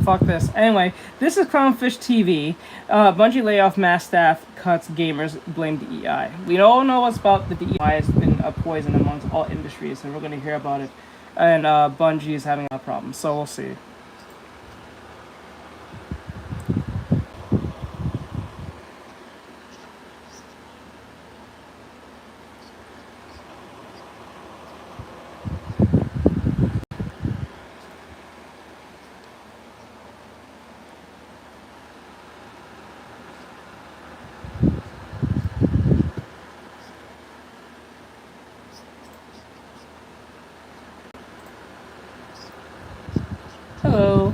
fuck this. Anyway, this is Clownfish TV. Bungie layoff mass staff cuts gamers blame DEI. We all know what's about the DEI has been a poison amongst all industries, and we're going to hear about it. And Bungie is having a problem, so we'll see. Hello.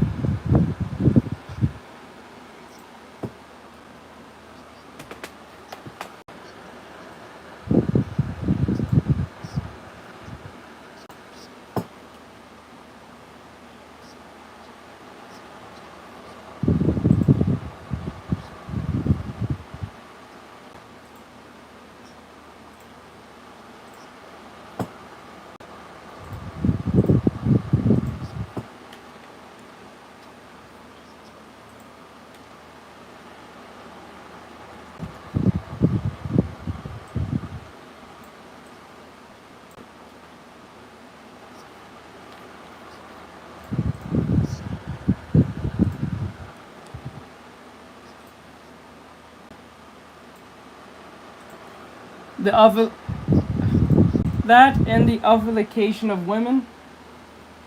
That and the ovulation of women.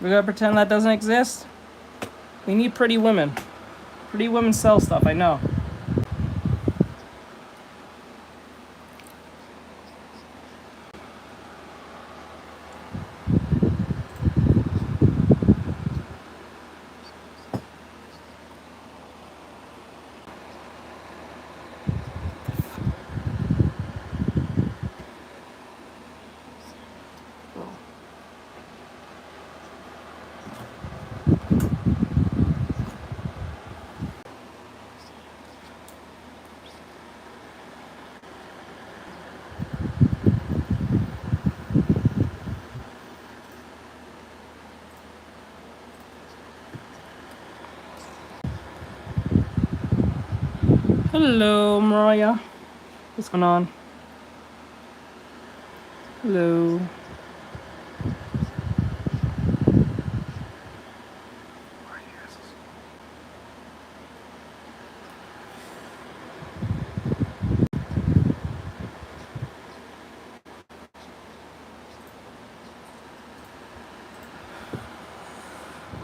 We're gonna pretend that doesn't exist. We need pretty women. Pretty women sell stuff, I know. Hello, Mariah. What's going on? Hello.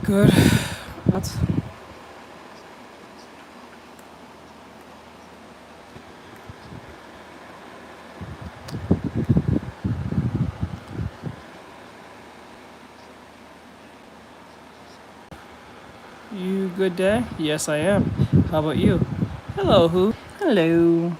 Good. That's... You good day? Yes, I am. How about you? Hello, who? Hello.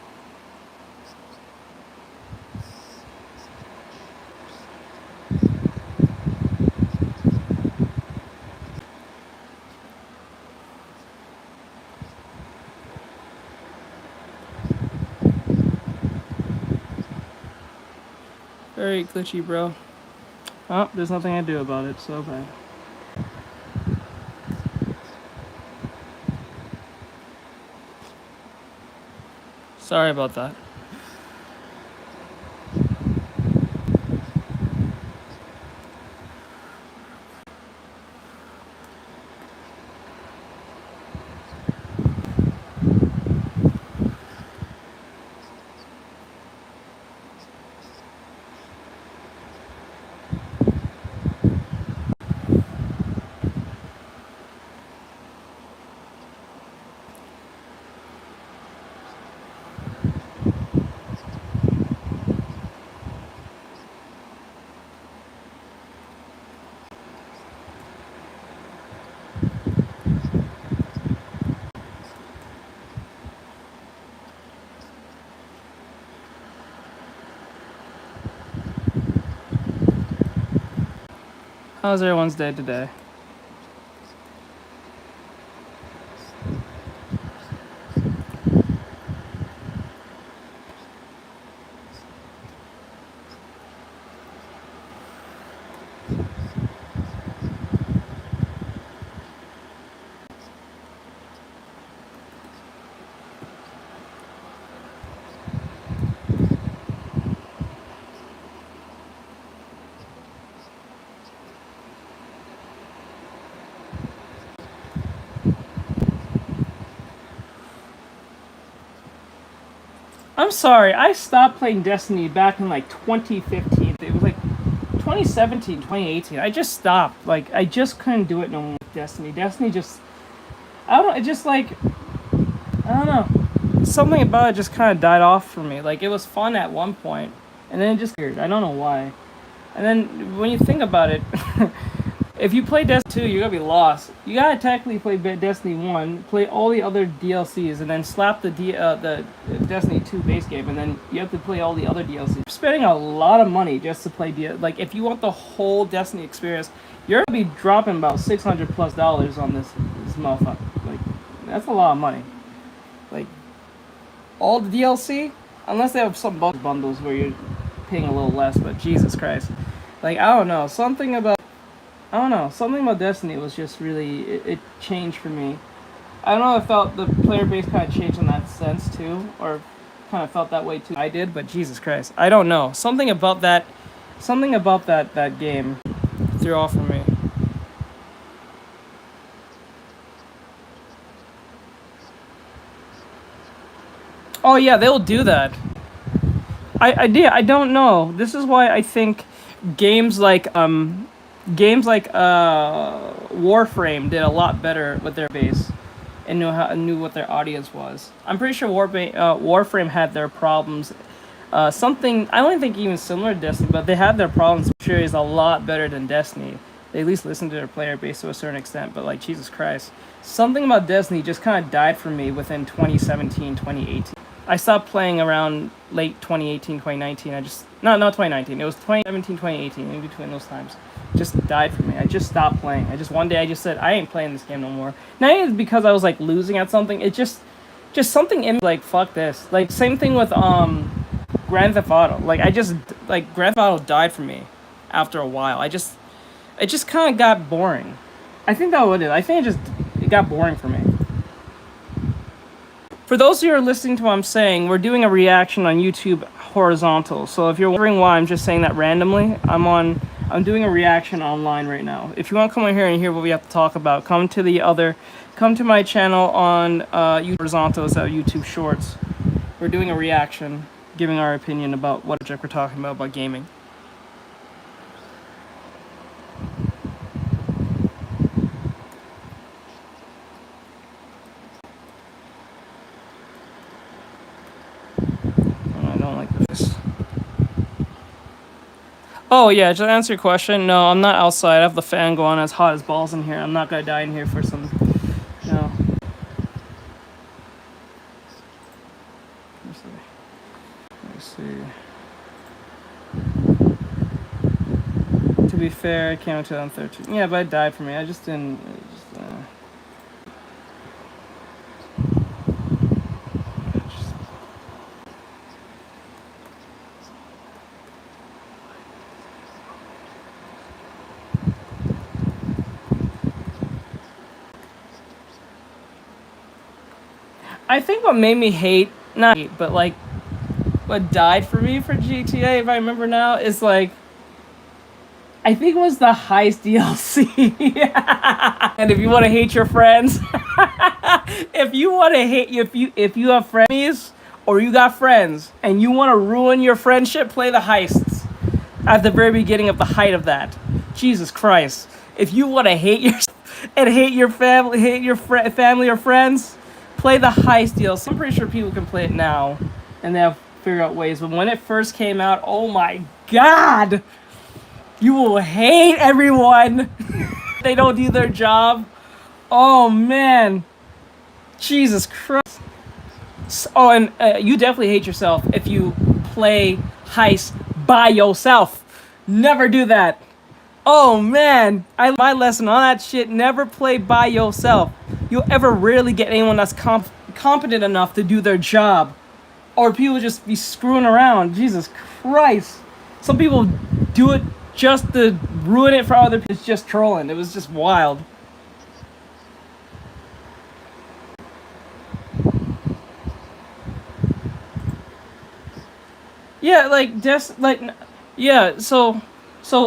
Very glitchy, bro. Oh, there's nothing I do about it, so bad. Sorry about that. How's everyone's day today? I'm sorry, I stopped playing Destiny back in like 2015. It was like 2017, 2018. I just stopped. Like, I just couldn't do it no more with Destiny. Destiny just, I don't know, it just like, I don't know. Something about it just kind of died off for me. Like, it was fun at one point, and then it just weird. I don't know why. And then when you think about it, if you play Destiny 2, you're gonna be lost. You gotta technically play Destiny 1, play all the other DLCs, and then slap the Destiny 2 base game, and then you have to play all the other DLCs. You're spending a lot of money just to play like, if you want the whole Destiny experience, you're gonna be dropping about $600+ on this motherfucker. Like, that's a lot of money. Like, all the DLC, unless they have some bundles where you're paying a little less, but Jesus Christ. Like, I don't know, something about Destiny was just really, it changed for me. I don't know, I felt the player base kind of changed in that sense too, or kind of felt that way too. I did, but Jesus Christ, I don't know. Something about that game threw off for me. Oh yeah, they'll do that. I don't know. This is why I think games like Warframe did a lot better with their base and knew what their audience was. I'm pretty sure Warframe had their problems. Something I don't think even similar to Destiny, but they had their problems. I'm sure is a lot better than Destiny. They at least listened to their player base to a certain extent. But like, Jesus Christ, something about Destiny just kind of died for me within 2017, 2018. I stopped playing around late 2018, 2019. Not 2019. It was 2017, 2018, in between those times. Just died for me. I just stopped playing. One day I just said, I ain't playing this game no more. Not even because I was like losing at something. It just something in me like, fuck this. Like, same thing with Grand Theft Auto. Like, Grand Theft Auto died for me after a while. It just kind of got boring. I think that what it is. I think it got boring for me. For those of you who are listening to what I'm saying, we're doing a reaction on YouTube horizontal. So if you're wondering why I'm just saying that randomly, I'm doing a reaction online right now. If you want to come in here and hear what we have to talk about, come to my channel on YouTube horizontal, so YouTube Shorts. We're doing a reaction, giving our opinion about what project we're talking about gaming. Oh yeah, just to answer your question, no, I'm not outside. I have the fan going as hot as balls in here. I'm not gonna die in here for some, no. Let me see. To be fair, it came out 2013. Yeah, but it died for me. I just didn't. I think what made me hate, not hate, but like, what died for me for GTA, if I remember now, is like, I think it was the heist DLC. And if you want to hate your friends, if you have friends, or you got friends, and you want to ruin your friendship, play the heists at the very beginning of the height of that. Jesus Christ. If you want to hate yourself and hate your family, hate your family or friends, play the heist DLC. I'm pretty sure people can play it now, and they'll figure out ways. But when it first came out, oh my God, you will hate everyone. They don't do their job. Oh man, Jesus Christ. Oh, and you definitely hate yourself if you play heist by yourself. Never do that. Oh man, my lesson on that shit, never play by yourself. You'll ever rarely get anyone that's competent enough to do their job. Or people just be screwing around. Jesus Christ. Some people do it just to ruin it for other people. It's just trolling. It was just wild. Yeah, so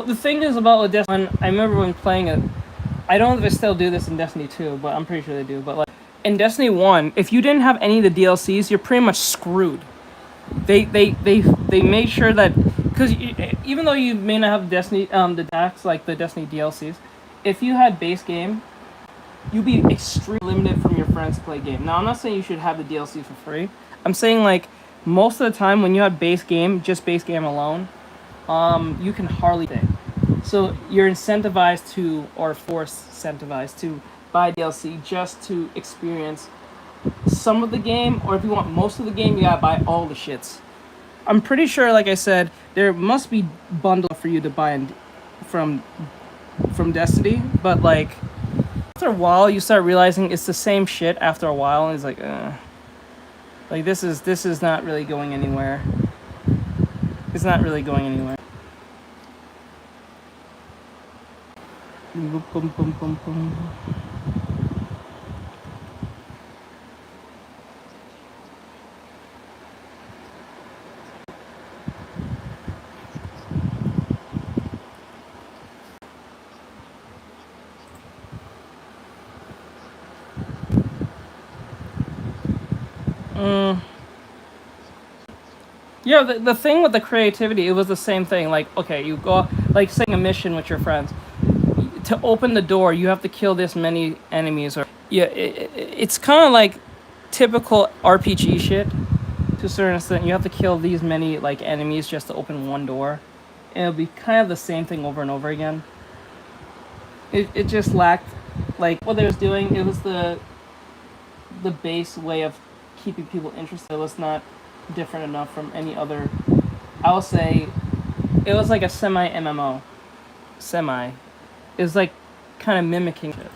the thing is about Destiny, I remember when playing it, I don't know if they still do this in Destiny 2, but I'm pretty sure they do. But like in Destiny 1, if you didn't have any of the DLCs, you're pretty much screwed. They made sure that, because even though you may not have Destiny the DAX, like the Destiny DLCs, if you had base game, you'd be extremely limited from your friends to play game. Now I'm not saying you should have the DLC for free. I'm saying like most of the time when you have base game, just base game alone, you can hardly play. So you're incentivized to, or forced incentivized to buy DLC just to experience some of the game, or if you want most of the game, you gotta buy all the shits. I'm pretty sure, like I said, there must be bundles for you to buy from from Destiny, but like after a while, you start realizing it's the same shit. After a while, and it's like this is not really going anywhere. It's not really going anywhere. Boom, boom, boom, boom, boom. Yeah, the thing with the creativity, it was the same thing. Like, okay, you go, like, saying a mission with your friends. To open the door, you have to kill this many enemies. Or yeah, it's kind of like typical RPG shit. To a certain extent, you have to kill these many, like, enemies just to open one door. And it'll be kind of the same thing over and over again. It just lacked, like, what they was doing. It was the base way of keeping people interested. It was not different enough from any other. I'll say it was like a semi MMO. Semi. It was like kind of mimicking it.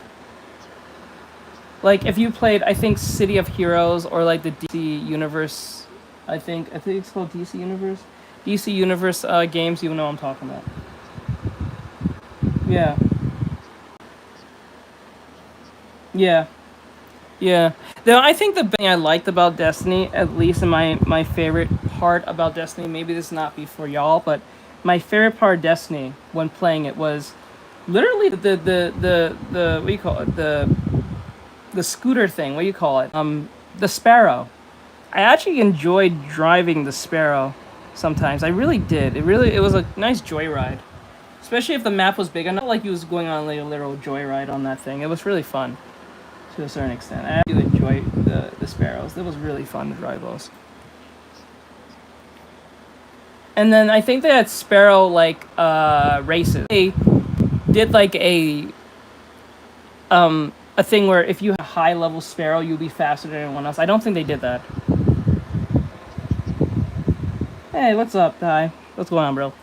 Like if you played, I think City of Heroes or like the DC Universe. I think it's called DC Universe. DC Universe games. You know what I'm talking about. Yeah. Yeah. Yeah. Though I think the thing I liked about Destiny, at least in my favorite part about Destiny, maybe this not be for y'all, but my favorite part of Destiny when playing it was literally the what do you call it, the scooter thing. What do you call it? The Sparrow. I actually enjoyed driving the Sparrow sometimes. I really did. It was a nice joyride, especially if the map was big enough. Like you was going on like a literal joyride on that thing. It was really fun to a certain extent. I do enjoy the Sparrows. It was really fun to drive those. And then I think they had Sparrow like races. They did like a thing where if you have a high level Sparrow, you'll be faster than anyone else. I don't think they did that. Hey, what's up, Ty? What's going on, bro?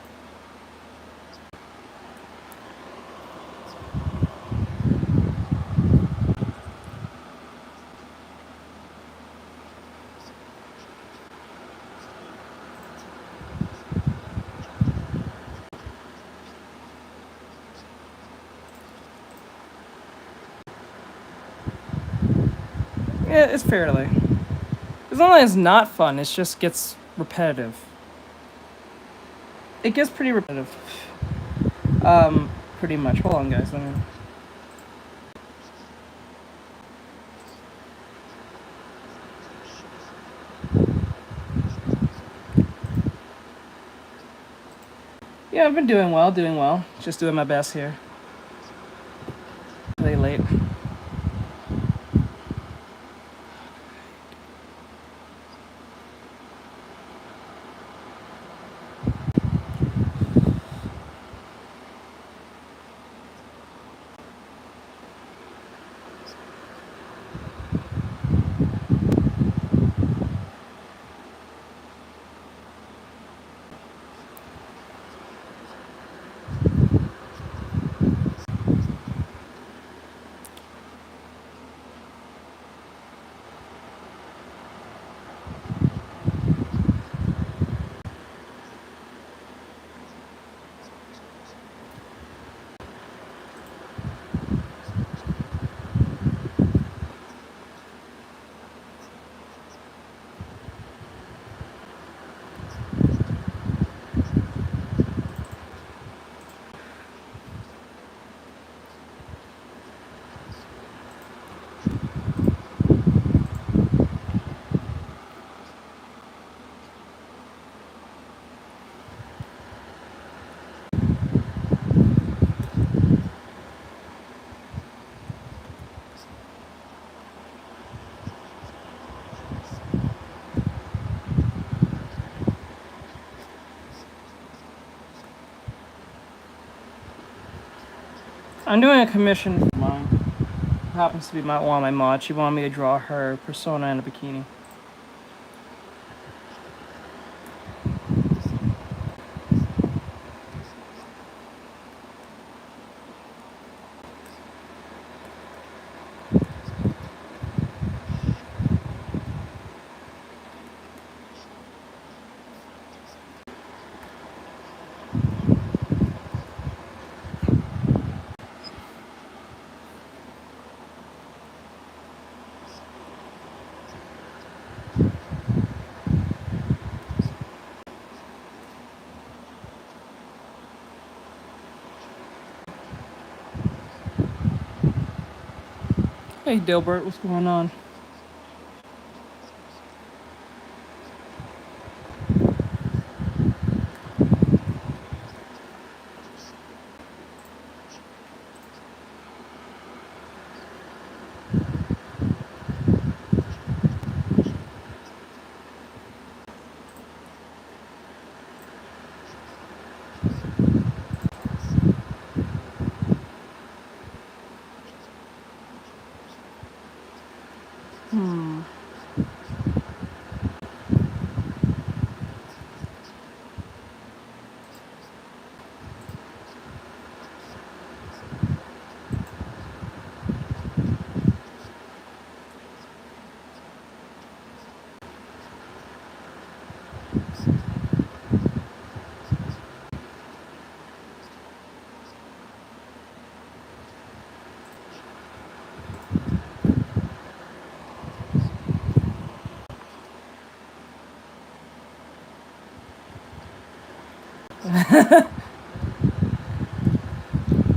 Yeah, it's fairly. As long as it's not fun, it just gets repetitive. It gets pretty repetitive. Pretty much. Hold on, guys. Let me. Yeah, I've been doing well, doing well. Just doing my best here. Really late. I'm doing a commission for mine. Happens to be one of my mods. She wanted me to draw her persona in a bikini. Hey Dilbert, what's going on?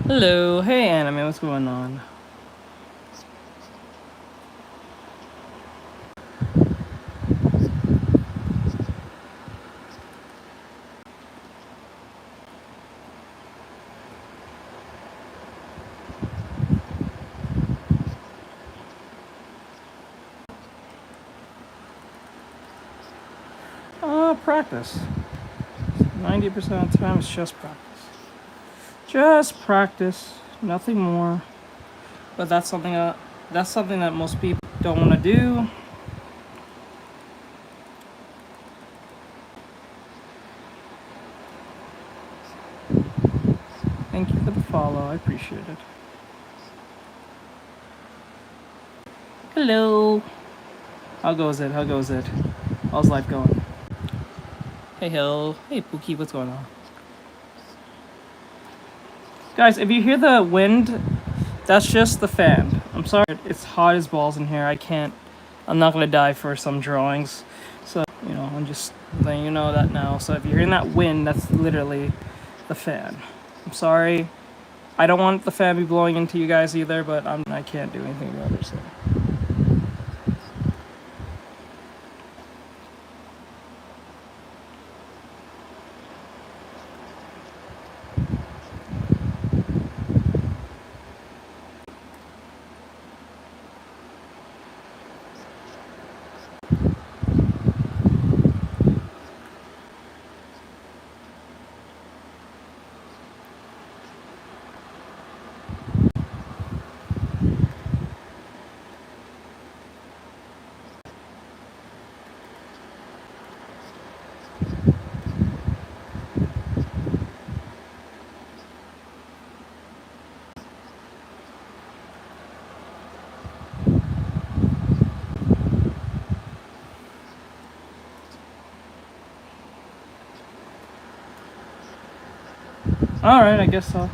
Hello, hey Anime, what's going on? Practice. 90% of the time it's just practice. Just practice, nothing more. But that's something that most people don't want to do. Thank you for the follow, I appreciate it. Hello. How goes it? How's life going? Hey Hill. Hey Pookie, what's going on? Guys, if you hear the wind, that's just the fan. I'm sorry, it's hot as balls in here. I'm not gonna die for some drawings. So, I'm just letting you know that now. So if you're hearing that wind, that's literally the fan. I'm sorry. I don't want the fan to be blowing into you guys either, but I can't do anything about it, so. Alright, I guess so.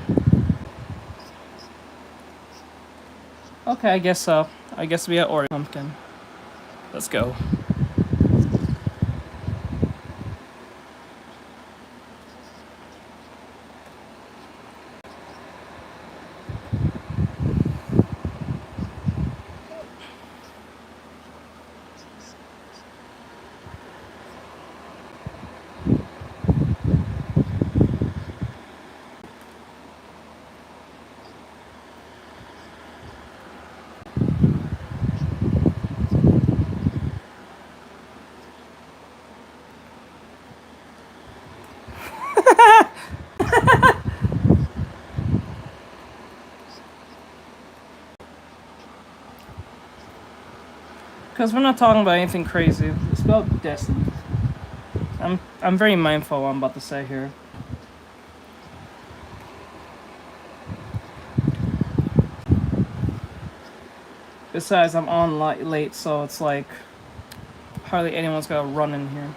Okay, I guess so. I guess we got Oreo Pumpkin. Let's go. Because we're not talking about anything crazy. It's about destiny. I'm very mindful of what I'm about to say here. Besides, I'm on late, so it's like hardly anyone's got to run in here.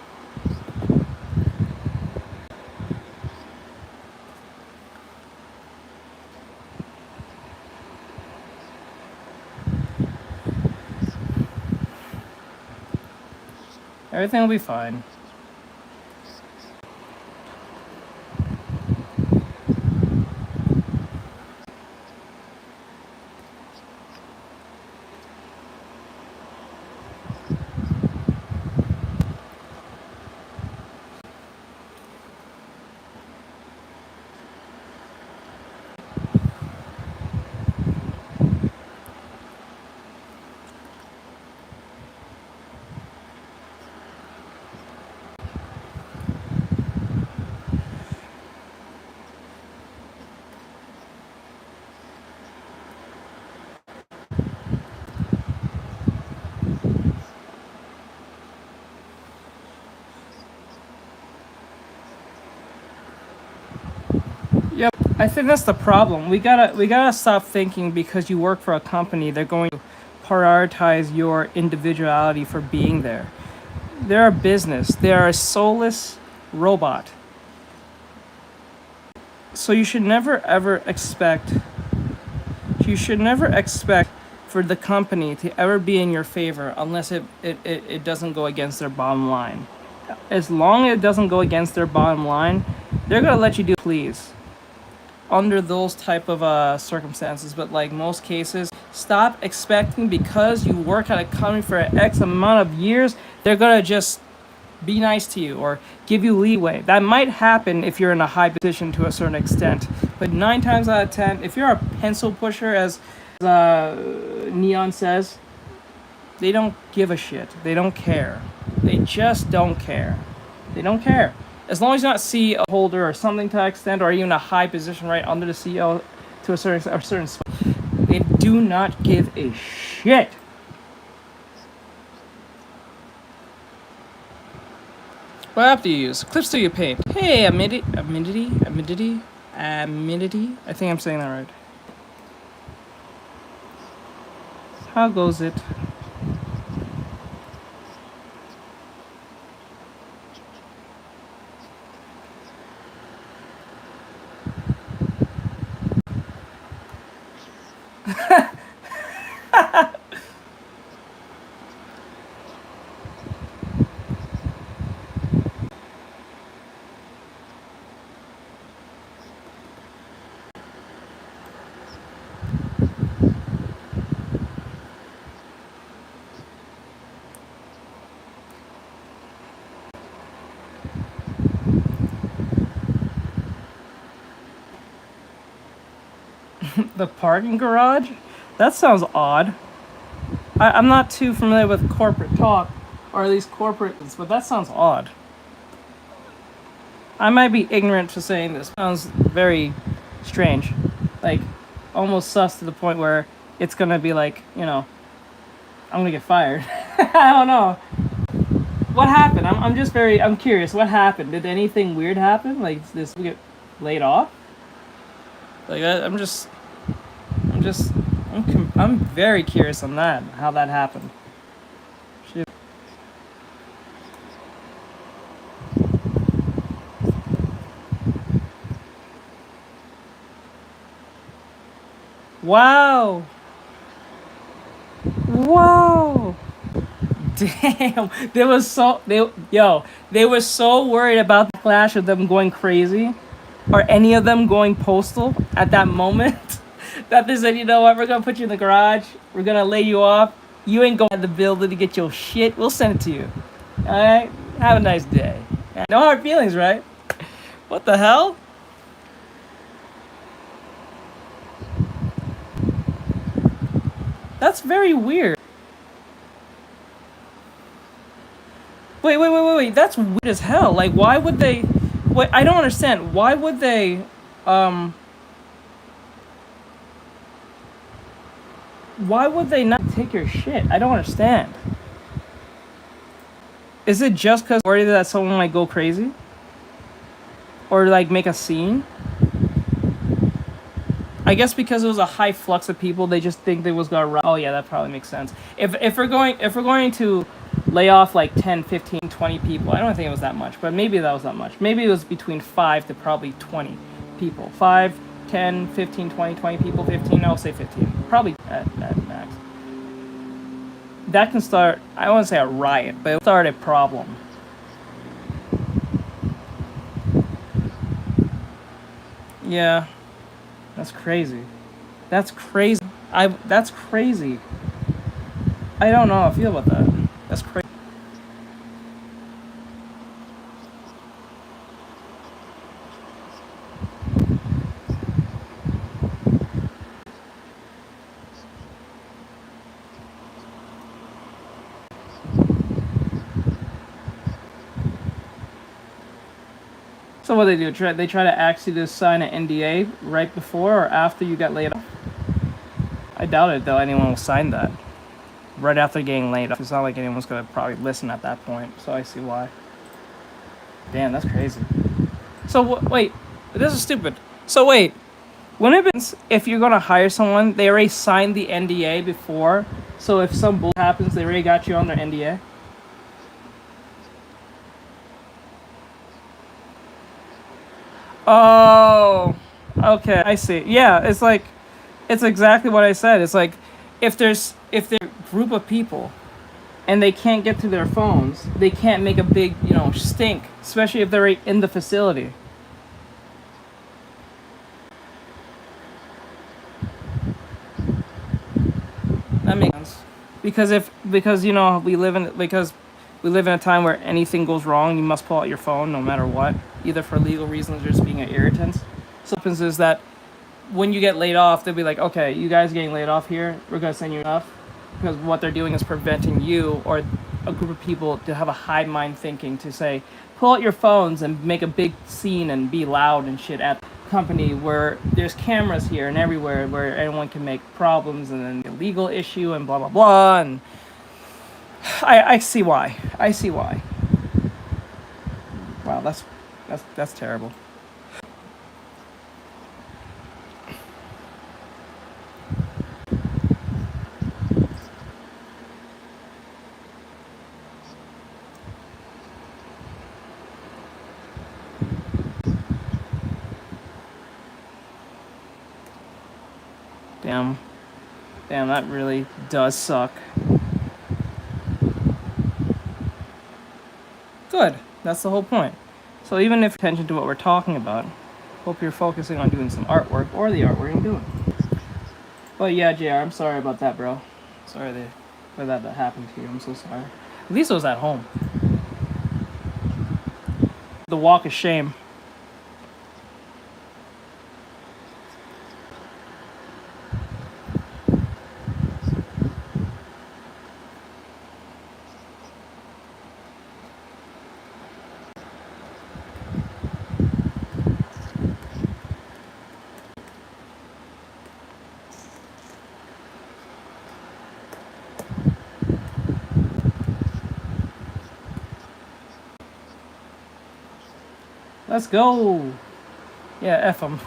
Everything will be fine. Yep, I think that's the problem. We gotta stop thinking because you work for a company, they're going to prioritize your individuality for being there. They're a business. They are a soulless robot. So you should never ever expect. You should never expect for the company to ever be in your favor unless it doesn't go against their bottom line. As long as it doesn't go against their bottom line, they're gonna let you do please. Under those type of circumstances, but like most cases, stop expecting because you work at a company for X amount of years, they're gonna just be nice to you or give you leeway. That might happen if you're in a high position to a certain extent, but 9 times out of 10, if you're a pencil pusher, as Neon says, they don't give a shit. They don't care. They just don't care. They don't care. As long as you're not CEO holder or something to that extent, or even a high position right under the CEO to a certain spot, they do not give a shit. What app do you use? Clips do you paint? Hey, Amidity. I think I'm saying that right. How goes it? The parking garage? That sounds odd. I'm not too familiar with corporate talk, or at least corporates, but that sounds odd. I might be ignorant for saying this. Sounds very strange. Like, almost sus to the point where it's gonna be like, I'm gonna get fired. I don't know. What happened? I'm curious. What happened? Did anything weird happen? Like, this we get laid off? Like, I'm very curious on that, how that happened. Shit. Wow. Wow. Damn. They were so worried about the clash of them going crazy or any of them going postal at that moment. That they said, you know what, we're gonna put you in the garage, we're gonna lay you off, you ain't gonna have the ability to get your shit, we'll send it to you. Alright? Have a nice day. No hard feelings, right? What the hell? That's very weird. Wait, that's weird as hell. Like, why would they... Wait, I don't understand. Why would they, Why would they not take your shit? I don't understand. Is it just because worried that someone might go crazy? Or like make a scene? I guess because it was a high flux of people, they just think they was gonna run. Oh yeah, that probably makes sense. If we're going to lay off like 10, 15, 20 people, I don't think it was that much, but maybe that was that much. Maybe it was between 5 to probably 20 people. 5, 10, 15, 20, 20 people, 15, I'll say 15. Probably at max. That can start, I don't want to say a riot, but it'll start a problem. Yeah. That's crazy. That's crazy. That's crazy. I don't know how I feel about that. That's crazy. So what they do? They try to ask you to sign an NDA right before or after you got laid off? I doubt it though. Anyone will sign that right after getting laid off. It's not like anyone's gonna probably listen at that point. So I see why. Damn, that's crazy. So wait, this is stupid. So wait, wouldn't it be if you're gonna hire someone, they already signed the NDA before? So if some bull happens, they already got you on their NDA. Oh, okay, I see. Yeah, it's like, it's exactly what I said. It's like, if there's a group of people and they can't get to their phones, they can't make a big, stink, especially if they're in the facility. That makes sense. Because we live in a time where anything goes wrong, you must pull out your phone no matter what, either for legal reasons or just being an irritant. So what happens is that when you get laid off, they'll be like, okay, you guys getting laid off here, we're going to send you off. Because what they're doing is preventing you or a group of people to have a high mind thinking to say, pull out your phones and make a big scene and be loud and shit at the company where there's cameras here and everywhere where anyone can make problems and then a legal issue and blah, blah, blah. And I see why. I see why. Wow, that's terrible. Damn, that really does suck. Good. That's the whole point. So even if attention to what we're talking about, hope you're focusing on doing some artwork or the artwork you're doing. But yeah, JR, I'm sorry about that, bro. Sorry for that happened to you. I'm so sorry. At least it was at home. The walk of shame. Let's go. Yeah, F them.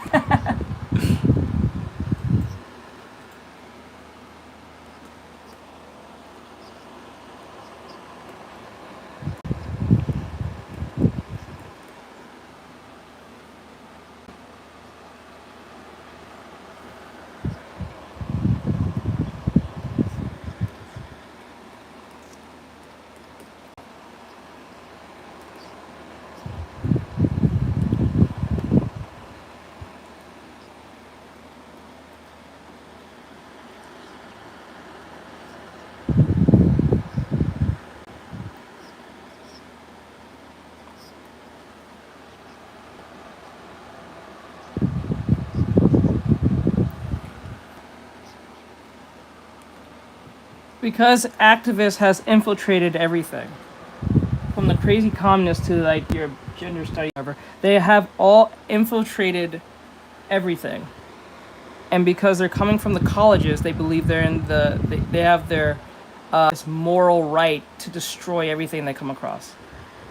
Because Activists has infiltrated everything. From the crazy communists to like your gender study, whatever. They have all infiltrated everything. And because they're coming from the colleges, they believe they're in they have their this moral right to destroy everything they come across.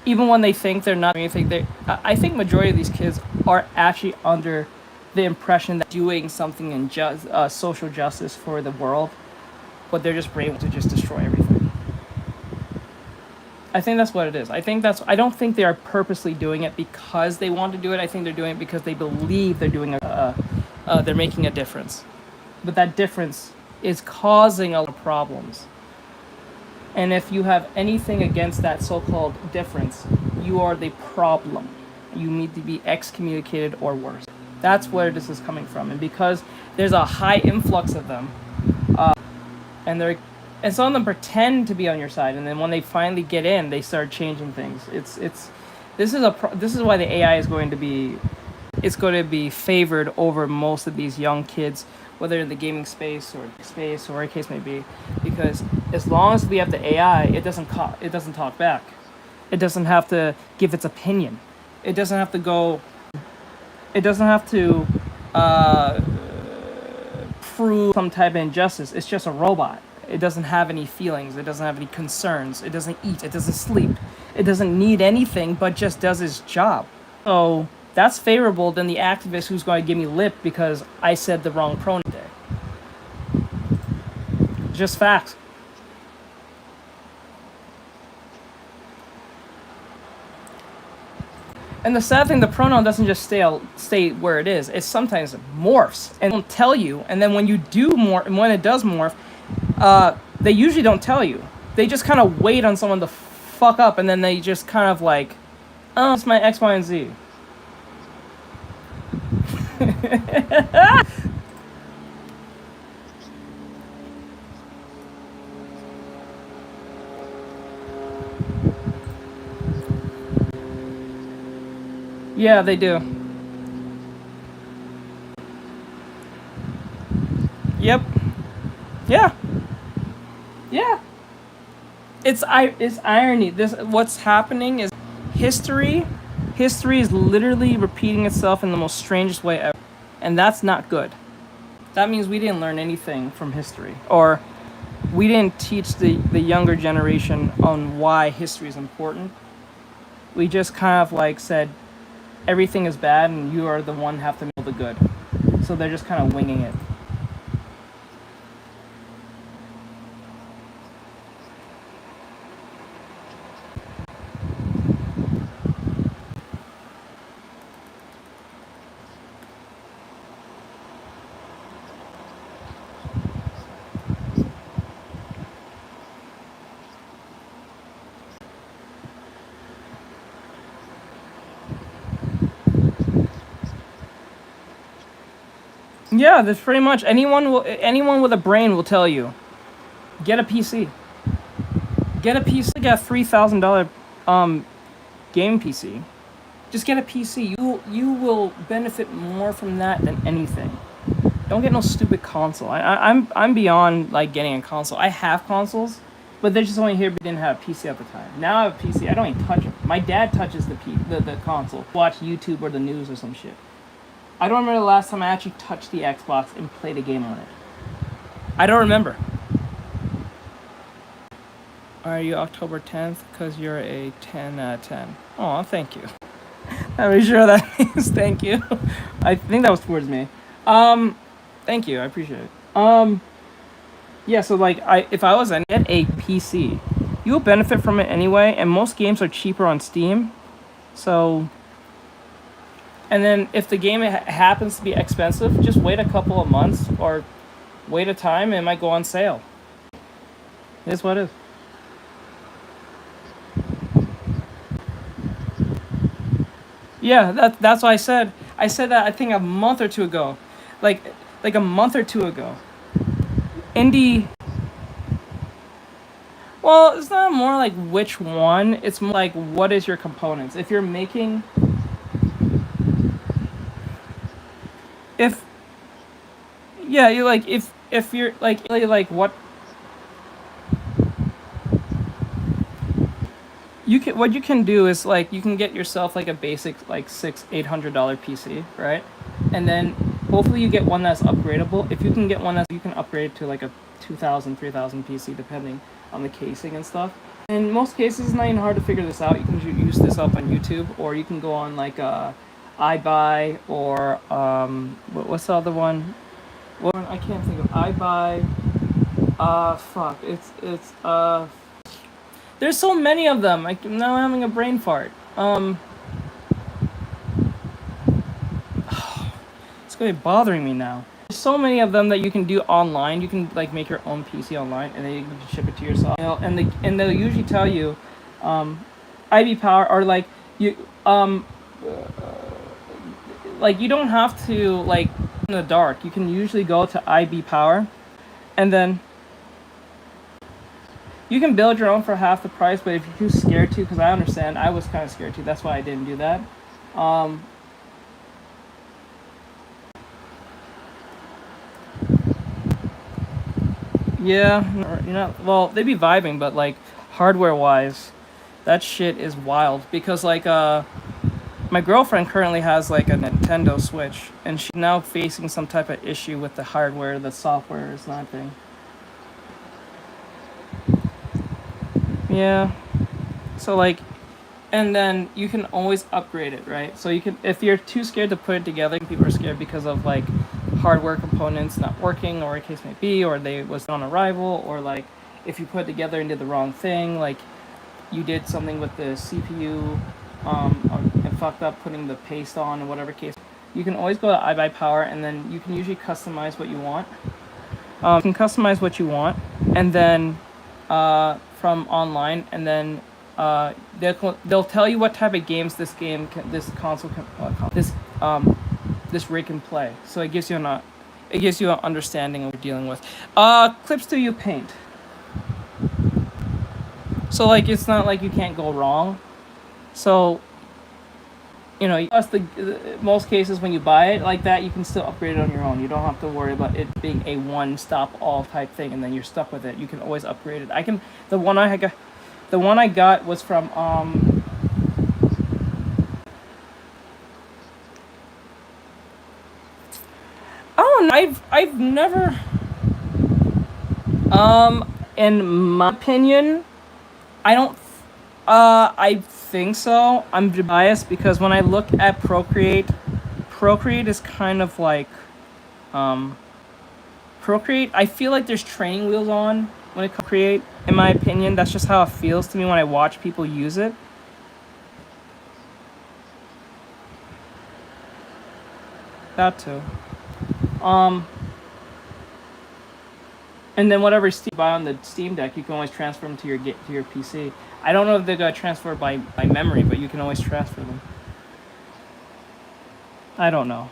Even when they think they're not doing anything, I think majority of these kids are actually under the impression that doing something in social justice for the world, but they're just able to just destroy everything. I think that's what it is. I don't think they are purposely doing it because they want to do it. I think they're doing it because they believe they're doing they're making a difference. But that difference is causing a lot of problems. And if you have anything against that so-called difference, you are the problem. You need to be excommunicated or worse. That's where this is coming from. And because there's a high influx of them, and some of them pretend to be on your side, and then when they finally get in, they start changing things. This is why the AI is going to be favored over most of these young kids, whether in the gaming space or a case may be, because as long as we have the AI, it doesn't talk back. It doesn't have to give its opinion. It doesn't have to prove some type of injustice. It's just a robot. It doesn't have any feelings. It doesn't have any concerns. It doesn't eat. It doesn't sleep. It doesn't need anything but just does its job. So that's favorable than the activist who's going to give me lip because I said the wrong pronoun today. Just facts. And the sad thing, the pronoun doesn't just stay where it is. It sometimes morphs and don't tell you. And then when you do morph, and when it does morph, they usually don't tell you. They just kind of wait on someone to fuck up, and then they just kind of like, oh, it's my X, Y, and Z. Yeah, they do. Yep. Yeah. Yeah. It's irony. What's happening is history is literally repeating itself in the most strangest way ever. And that's not good. That means we didn't learn anything from history, or we didn't teach the younger generation on why history is important. We just kind of like said everything is bad and you are the one who have to know the good. So they're just kind of winging it. Yeah, that's pretty much anyone with a brain will tell you, get a PC. Get a PC. Get a $3,000 game PC. Just get a PC. You will benefit more from that than anything. Don't get no stupid console. I'm beyond like getting a console. I have consoles, but they're just only here because I didn't have a PC at the time. Now I have a PC. I don't even touch it. My dad touches the console. Watch YouTube or the news or some shit. I don't remember the last time I actually touched the Xbox and played a game on it. I don't remember. Are you October 10th? Because you're a 10 out of 10. Aw, thank you. I'm sure that means thank you. I think that was towards me. Thank you. I appreciate it. Yeah, so like, if I was to get a PC, you'll benefit from it anyway, and most games are cheaper on Steam. So... And then if the game happens to be expensive, just wait a couple of months or wait a time and it might go on sale. It is what it is. Yeah, that's what I said. I said that I think a month or two ago. Like a month or two ago. Indie... Well, it's not more like which one. It's more like what is your components. If you're making... you like if you're like what you can do is like you can get yourself like a basic like $600-800 PC, right? And then hopefully you get one that's upgradable. If you can get one that you can upgrade to like a 2000, 3000 PC, depending on the casing and stuff. In most cases, it's not even hard to figure this out. You can use this up on YouTube, or you can go on like iBuy, or what's the other one? What I can't think of. iBuy. Fuck. It's There's so many of them. Now I'm having a brain fart. It's gonna be bothering me now. There's so many of them that you can do online. You can like make your own PC online, and then you can ship it to yourself. You know, and they'll usually tell you, IB Power, or like you like you don't have to like in the dark. You can usually go to IB Power, and then you can build your own for half the price. But if you're too scared to, because I understand, I was kind of scared too. That's why I didn't do that. Yeah, you know, well, they be vibing, but like hardware wise, that shit is wild. Because like my girlfriend currently has like a Nintendo Switch, and she's now facing some type of issue with the hardware. The software is not thing. Yeah, so like, and then you can always upgrade it, right? So you can, if you're too scared to put it together, people are scared because of like hardware components not working, or a case may be, or they was on arrival, or like if you put it together and did the wrong thing, like you did something with the CPU, and fucked up putting the paste on, or whatever case. You can always go to iBuy Power, and then you can usually customize what you want. You can customize what you want, and then from online, and then they'll tell you what type of games this console can, this rig can play. So it gives you an understanding of what you're dealing with. Clip Studio Paint. So like it's not like you can't go wrong. So you know, most cases when you buy it like that, you can still upgrade it on your own. You don't have to worry about it being a one-stop-all type thing, and then you're stuck with it. You can always upgrade it. The one I got was from oh, I've never in my opinion, I think so. I'm biased because when I look at Procreate is kind of like Procreate, I feel like there's training wheels on when it comes to Procreate. In my opinion, that's just how it feels to me when I watch people use it. That too. And then whatever Steam you buy on the Steam Deck, you can always transfer them to your PC. I don't know if they're gonna transfer by memory, but you can always transfer them. I don't know.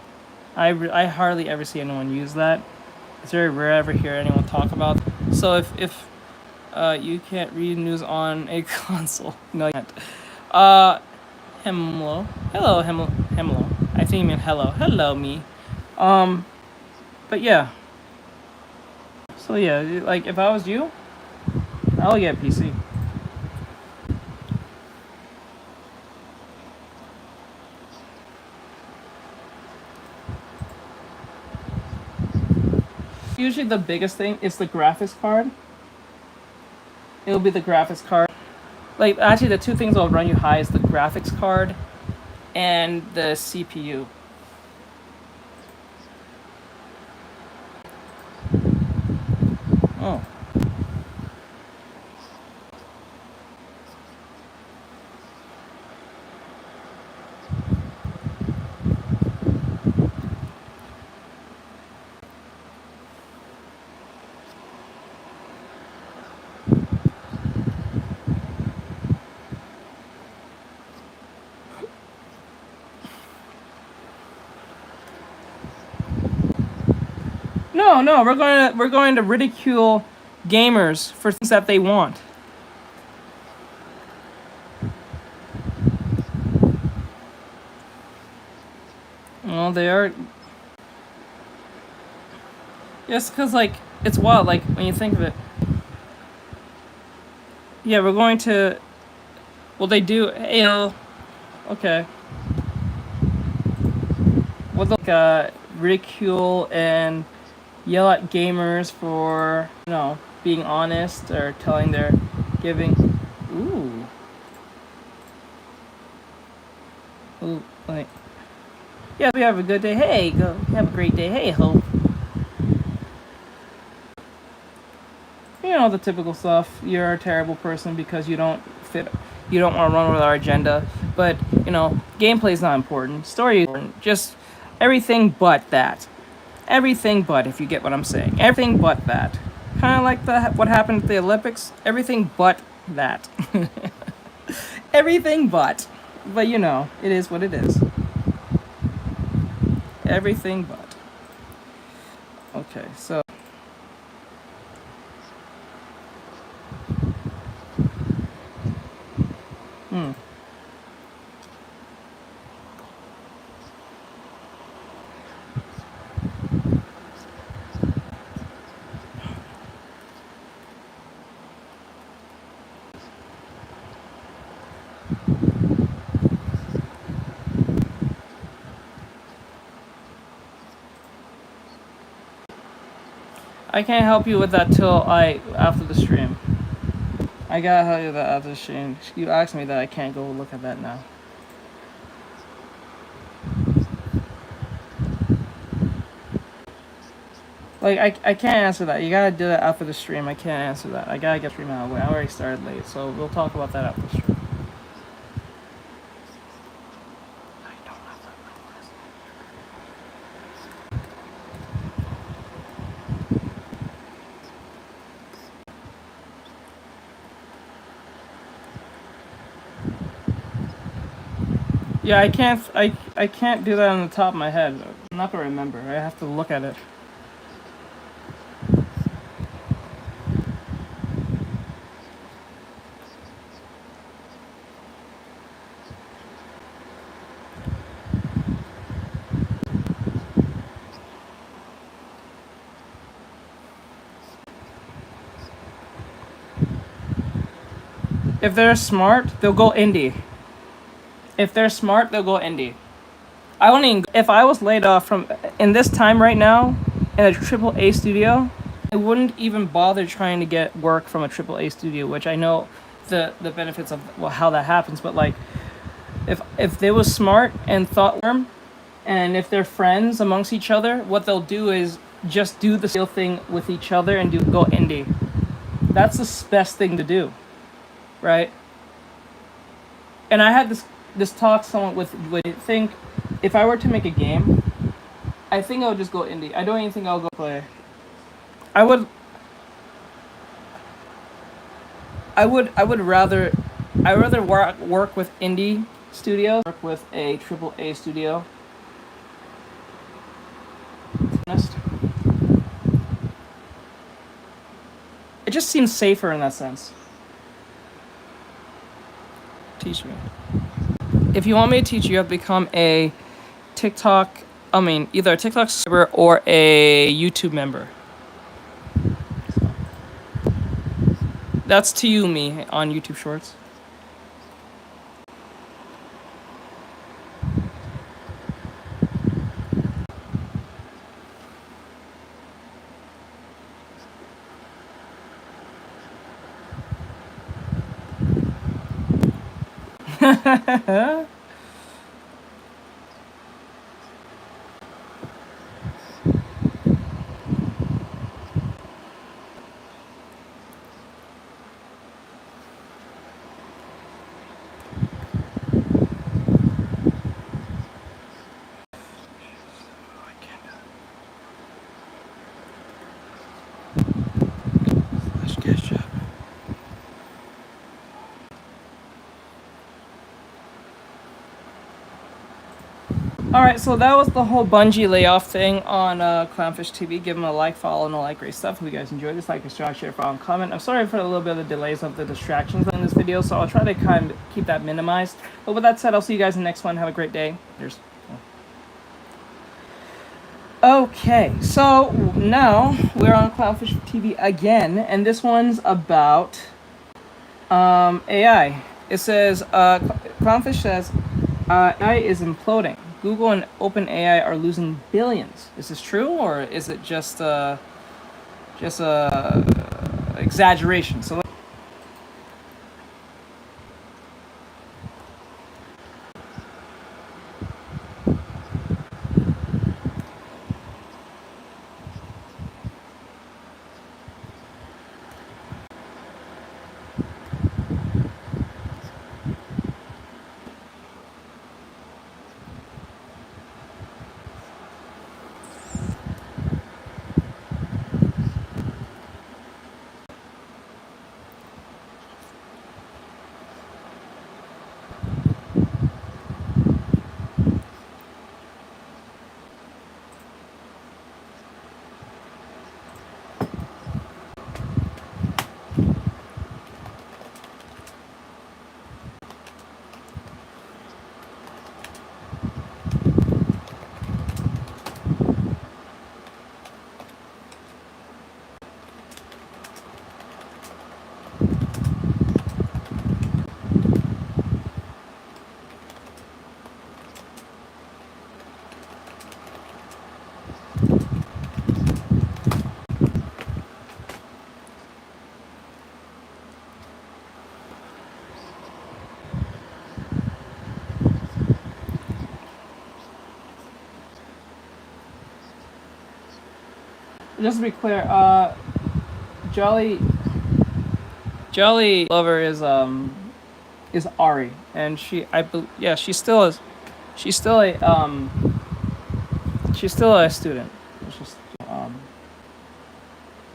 I hardly ever see anyone use that. It's very rare ever hear anyone talk about it. So if you can't read news on a console, no, you can't. Hello, Hemlo. I think you mean hello me. But yeah. So yeah, like if I was you, I'll get a PC. Usually the biggest thing is the graphics card. It'll be the graphics card. Like actually the two things that'll run you high is the graphics card and the CPU. Oh. No, we're going to ridicule gamers for things that they want. Well, they are. Yes, because like it's wild. Like when you think of it. Yeah, we're going to. Well, they do. Okay. Well, like ridicule and yell at gamers for, being honest or telling their giving. Ooh. Ooh, like, yeah, we have a good day. Hey, go have a great day. Hey, Hope. The typical stuff. You're a terrible person because you don't want to run with our agenda. But, gameplay's not important. Story is important. Just everything but that. Everything but, if you get what I'm saying. Everything but that. Kind of like what happened at the Olympics. Everything but that. Everything but. But, it is what it is. Everything but. Okay, so. I can't help you with that till after the stream. I gotta tell you that after the stream. You asked me that, I can't go look at that now. Like, I can't answer that. You gotta do that after the stream. I can't answer that. I gotta get the stream out of the way. I already started late, so we'll talk about that after the stream. Yeah, I can't do that on the top of my head. I'm not gonna remember. I have to look at it. If they're smart, they'll go indie. If they're smart, they'll go indie. I wouldn't even, if I was laid off from in this time right now in a AAA studio, I wouldn't even bother trying to get work from a AAA studio, which I know the benefits of how that happens. But like, if they was smart and thought-worm, and if they're friends amongst each other, what they'll do is just do the same thing with each other and go indie. That's the best thing to do, right? And I had this talk somewhat with think if I were to make a game, I think I would just go indie. I don't even think I'll go play. I would rather work with indie studios, work with a AAA studio. Honest. It just seems safer in that sense. Teach me. If you want me to teach you, have to become a TikTok, either a TikTok subscriber or a YouTube member. That's to you, me, on YouTube Shorts. Alright, so that was the whole Bungie layoff thing on Clownfish TV. Give them a like, follow, and all that great stuff. If you guys enjoyed this, like, subscribe, share, follow, and comment. I'm sorry for a little bit of the delays of the distractions in this video, so I'll try to kind of keep that minimized. But with that said, I'll see you guys in the next one. Have a great day. Okay, so now we're on Clownfish TV again, and this one's about AI. It says, Clownfish says, AI is imploding. Google and OpenAI are losing billions. Is this true, or is it just a exaggeration? So just to be clear, Jolly Lover is Ari, and she's still a student. It's just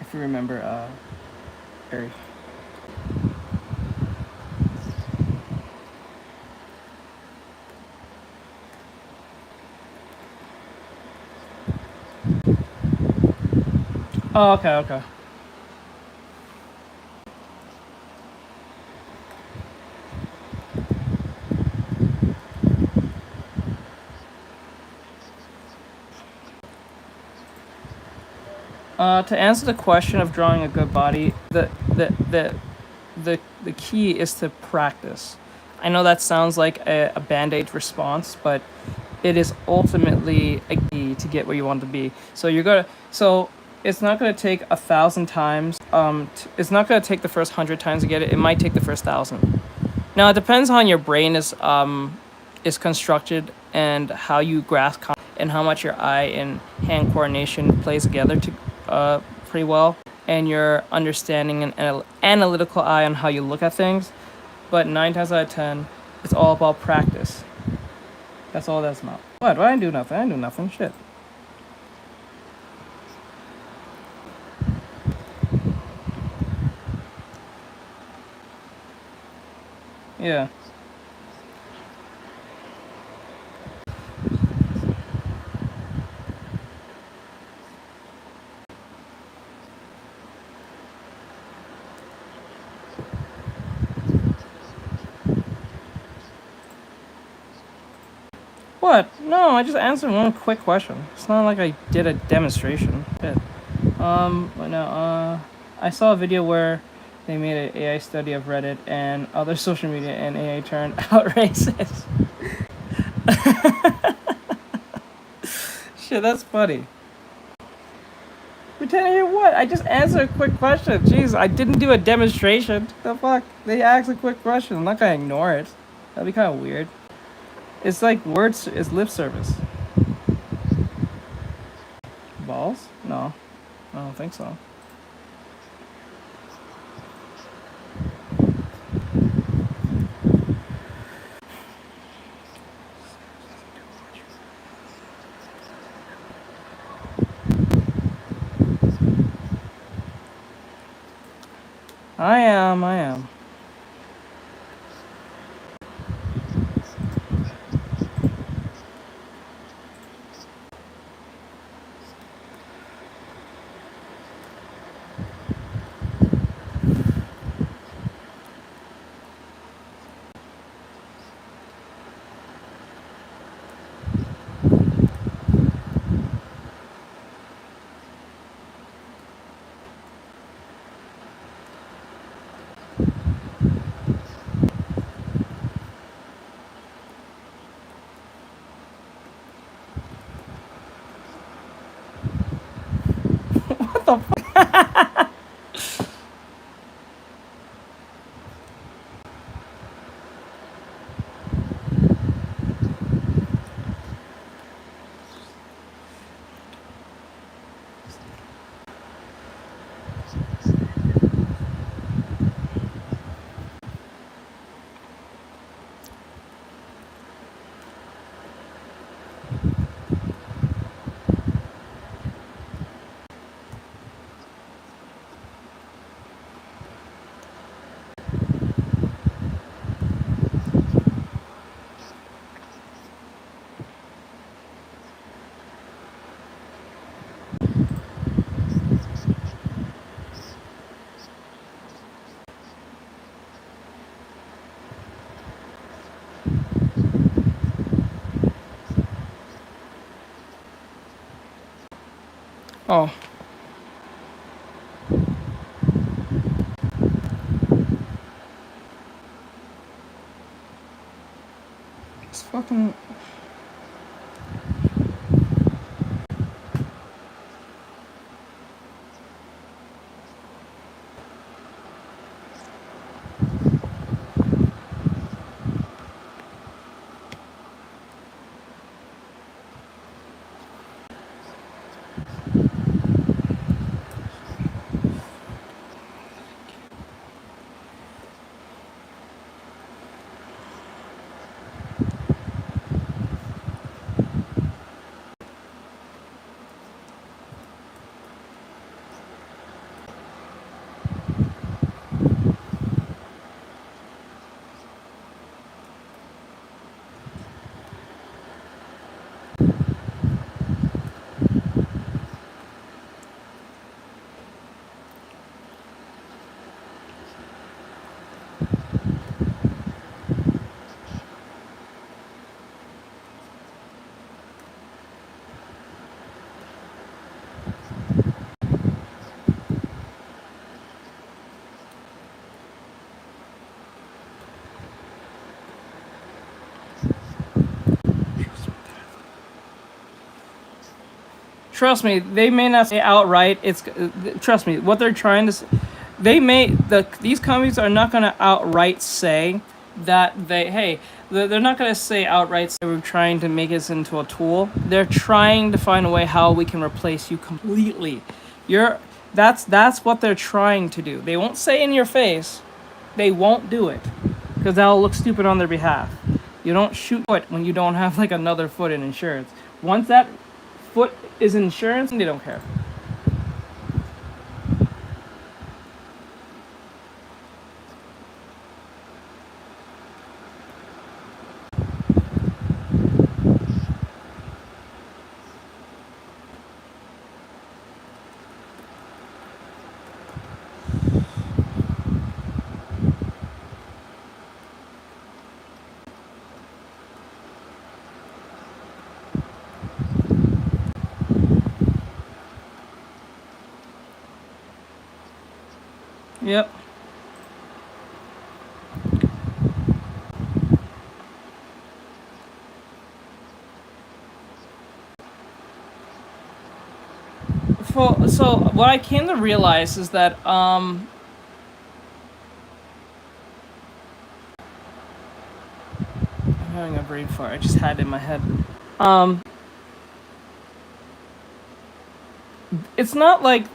if you remember, Ari. Oh, okay. To answer the question of drawing a good body, the key is to practice. I know that sounds like a band-aid response, but it is ultimately a key to get where you want to be. So it's not gonna take 1,000 times. It's not gonna take the first 100 times to get it. It might take the first 1,000. Now it depends on your brain is constructed and how you grasp and how much your eye and hand coordination plays together to pretty well, and your understanding and analytical eye on how you look at things. But 9 times out of 10, it's all about practice. That's all that's about. What? I didn't do nothing. I didn't do nothing. Shit. Yeah. What? No, I just answered one quick question. It's not like I did a demonstration. Shit. But no, I saw a video where they made an AI study of Reddit and other social media, and AI turned out racist. Shit, that's funny. Pretending to hear what? I just answered a quick question. Jeez, I didn't do a demonstration. The fuck? They asked a quick question. I'm not gonna ignore it. That'd be kind of weird. It's like words is lip service. Balls? No. I don't think so. I am. the fuck? Oh. It's fucking... Trust me, they may not say outright. Trust me, what they're trying to say, these companies are not going to outright say that they're not going to say outright say we're trying to make this into a tool. They're trying to find a way how we can replace you completely. That's what they're trying to do. They won't say in your face. They won't do it because that'll look stupid on their behalf. You don't shoot foot when you don't have like another foot in insurance. Once that foot is insurance, and they don't care. Yep. So what I came to realize is that I'm having a brain fart. I just had it in my head. It's not like,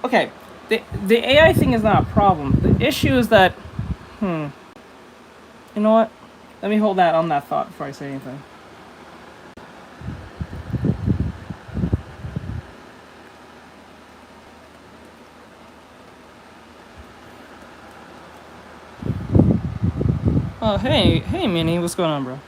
okay, the AI thing is not a problem. The issue is that, you know what? Let me hold that on that thought before I say anything. Oh, hey, Minnie, what's going on, bro?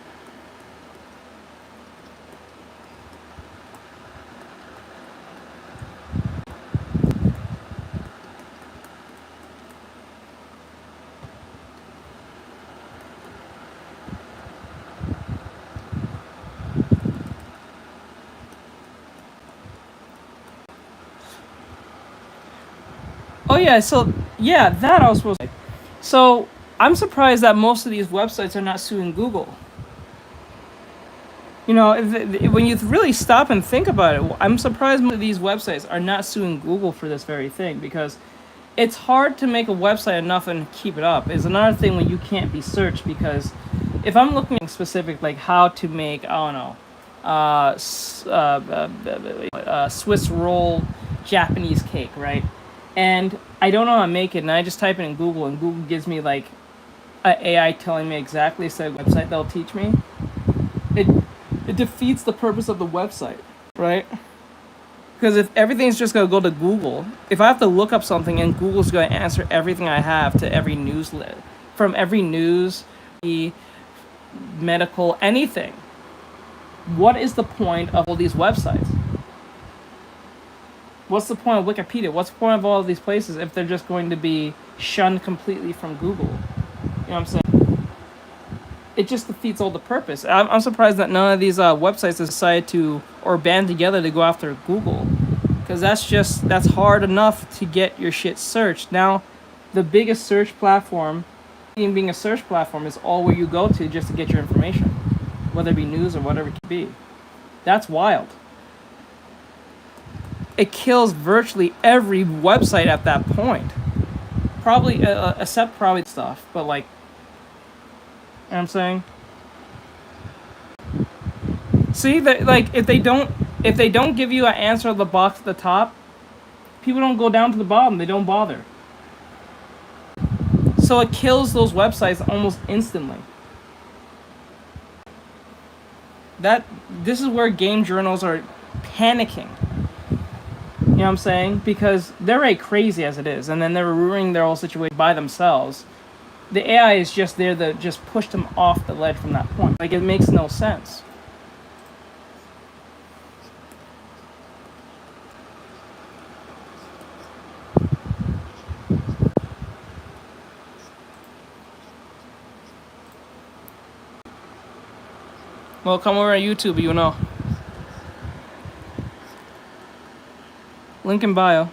Oh yeah, so yeah, that I was supposed to say. So I'm surprised that most of these websites are not suing Google. You know, when you really stop and think about it, I'm surprised most of these websites are not suing Google for this very thing, because it's hard to make a website enough and keep it up. Is another thing when you can't be searched, because if I'm looking at specific, like how to make, I don't know, Swiss roll Japanese cake, right? And I don't know how to make it, and I just type it in Google, and Google gives me like an AI telling me exactly a website that'll teach me. It defeats the purpose of the website, right? Because if everything's just gonna go to Google, if I have to look up something and Google's gonna answer everything I have to every newslet, from every news, medical, anything, what is the point of all these websites? What's the point of Wikipedia? What's the point of all of these places if they're just going to be shunned completely from Google? You know what I'm saying? It just defeats all the purpose. I'm surprised that none of these websites decided to, or band together to go after Google, because that's hard enough to get your shit searched. Now, the biggest search platform, even being a search platform, is all where you go to just to get your information, whether it be news or whatever it could be. That's wild. It kills virtually every website at that point. Probably, except probably stuff, but like, you know what I'm saying? See, that, like, if they don't give you an answer of the box at the top, people don't go down to the bottom. They don't bother. So it kills those websites almost instantly. This is where game journals are panicking. You know what I'm saying? Because they're already crazy as it is, and then they're ruining their whole situation by themselves. The AI is just there to just push them off the ledge from that point. Like, it makes no sense. Well, come over on YouTube, you know. Link in bio.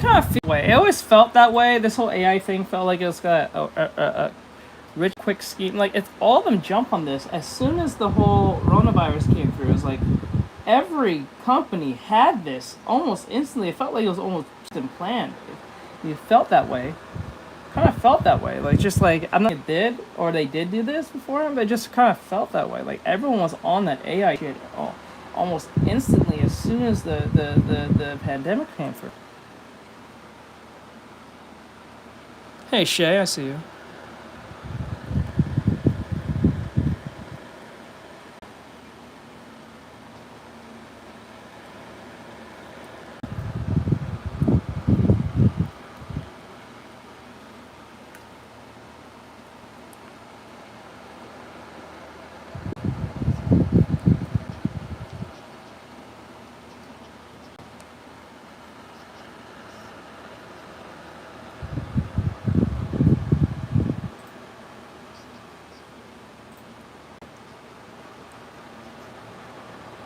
kind of feel that way. It always felt that way. This whole AI thing felt like it was got a rich, quick scheme. Like, it's all of them jump on this as soon as the whole coronavirus came through. It was like every company had this almost instantly. It felt like it was almost planned. You felt that way. Kind of felt that way. Like, just like, I'm not did or they did do this before, but it just kind of felt that way. Like, everyone was on that AI shit almost instantly as soon as the pandemic came through. Hey Shay, I see you.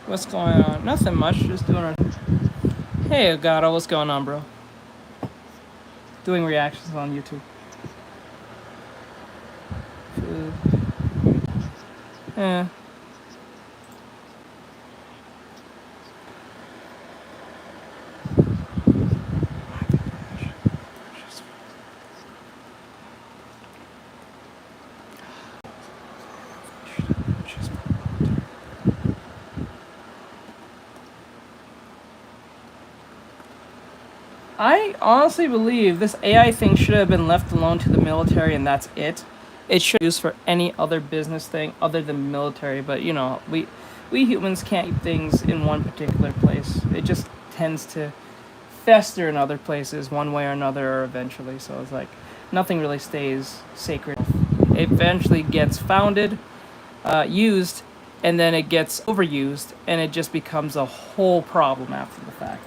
What's going on? Nothing much, just doing a... Hey, Agato, what's going on, bro? Doing reactions on YouTube. Food. Yeah. I honestly believe this AI thing should have been left alone to the military, and that's it. It should be used for any other business thing other than military, but you know, we humans can't keep things in one particular place. It just tends to fester in other places one way or another, or eventually. So it's like nothing really stays sacred. It eventually gets founded, used, and then it gets overused, and it just becomes a whole problem after the fact.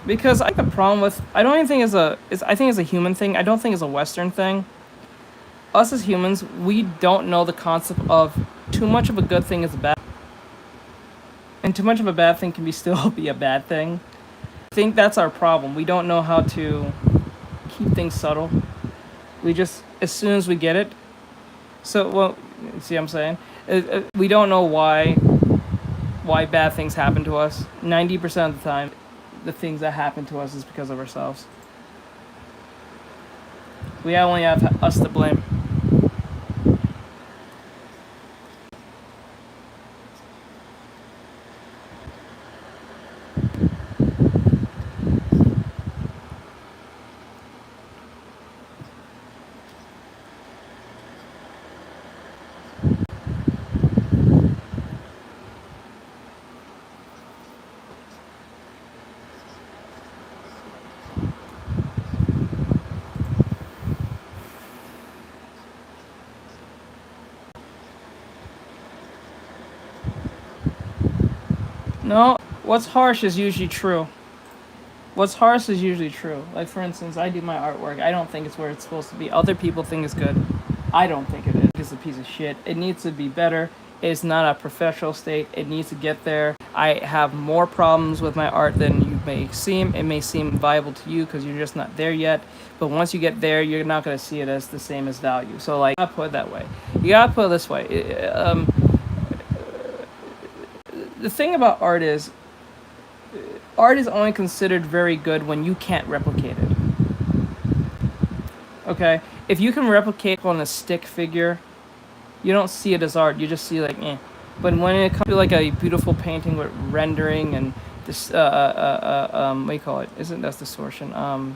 Because I think the problem with, I don't even think I think it's a human thing. I don't think it's a Western thing. Us as humans, we don't know the concept of too much of a good thing is a bad, and too much of a bad thing can still be a bad thing. I think that's our problem. We don't know how to keep things subtle. We just, as soon as we get it, so, well, see what I'm saying? We don't know why bad things happen to us. 90% of the time, the things that happen to us is because of ourselves. We only have us to blame. No, what's harsh is usually true. What's harsh is usually true. Like, for instance, I do my artwork. I don't think it's where it's supposed to be. Other people think it's good. I don't think it is. It's a piece of shit. It needs to be better. It's not a professional state. It needs to get there. I have more problems with my art than you may seem. It may seem viable to you because you're just not there yet. But once you get there, you're not going to see it as the same as value. So, like, I put it that way. You gotta put it this way. The thing about art is only considered very good when you can't replicate it. Okay? If you can replicate on a stick figure, you don't see it as art. You just see like, eh. But when it comes to like a beautiful painting with rendering and this, what do you call it? Isn't that distortion? I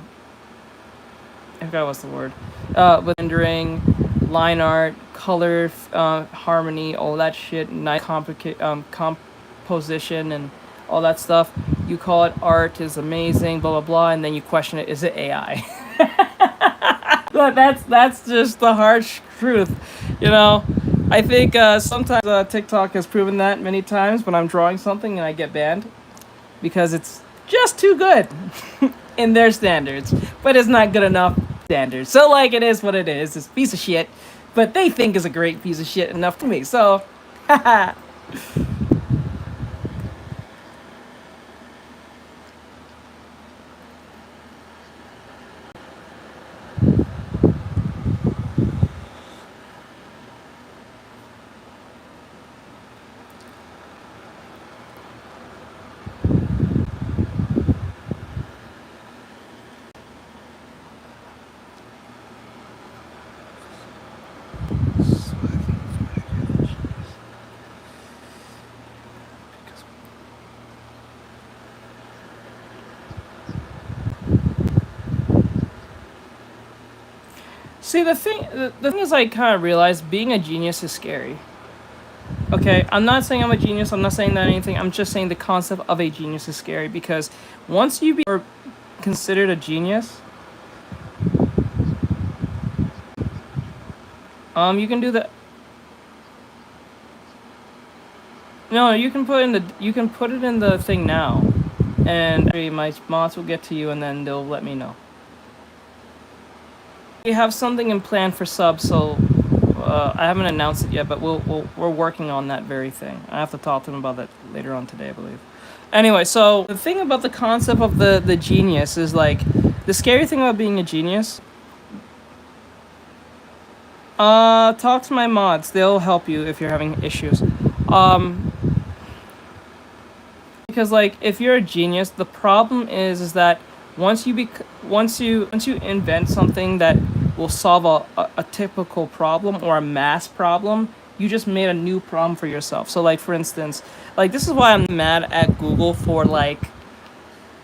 forgot what's the word. With rendering, line art, color, harmony, all that shit, nice composition and all that stuff. You call it art, is amazing, blah blah blah, and then you question it, is it AI? But that's just the harsh truth, you know. I think sometimes TikTok has proven that many times when I'm drawing something and I get banned because it's just too good in their standards, but it's not good enough standards. So like it is what it is. It's a piece of shit, but they think is a great piece of shit enough to me. So, haha. See, the thing is, I kind of realized being a genius is scary. Okay, I'm not saying I'm a genius. I'm not saying that anything. I'm just saying the concept of a genius is scary because once you are considered a genius, you can do the. No, you can put it in the thing now, and my mods will get to you, and then they'll let me know. We have something in plan for subs, so I haven't announced it yet, but we're working on that very thing. I have to talk to them about that later on today, I believe. Anyway, so the thing about the concept of the genius is like the scary thing about being a genius. Talk to my mods; they'll help you if you're having issues. Because like if you're a genius, the problem is that once you invent something that will solve a typical problem or a mass problem, you just made a new problem for yourself. So like for instance, like this is why I'm mad at Google for like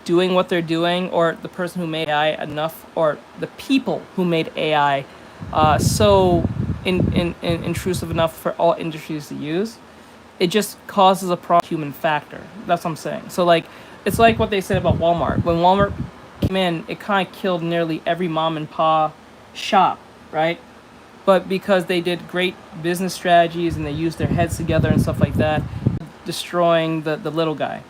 doing what they're doing, or the person who made AI enough, or the people who made AI so intrusive enough for all industries to use. It just causes a human factor. That's what I'm saying. So like it's like what they said about Walmart. When Walmart came in, it kind of killed nearly every mom and pop shop, right? But because they did great business strategies and they used their heads together and stuff like that, destroying the little guy.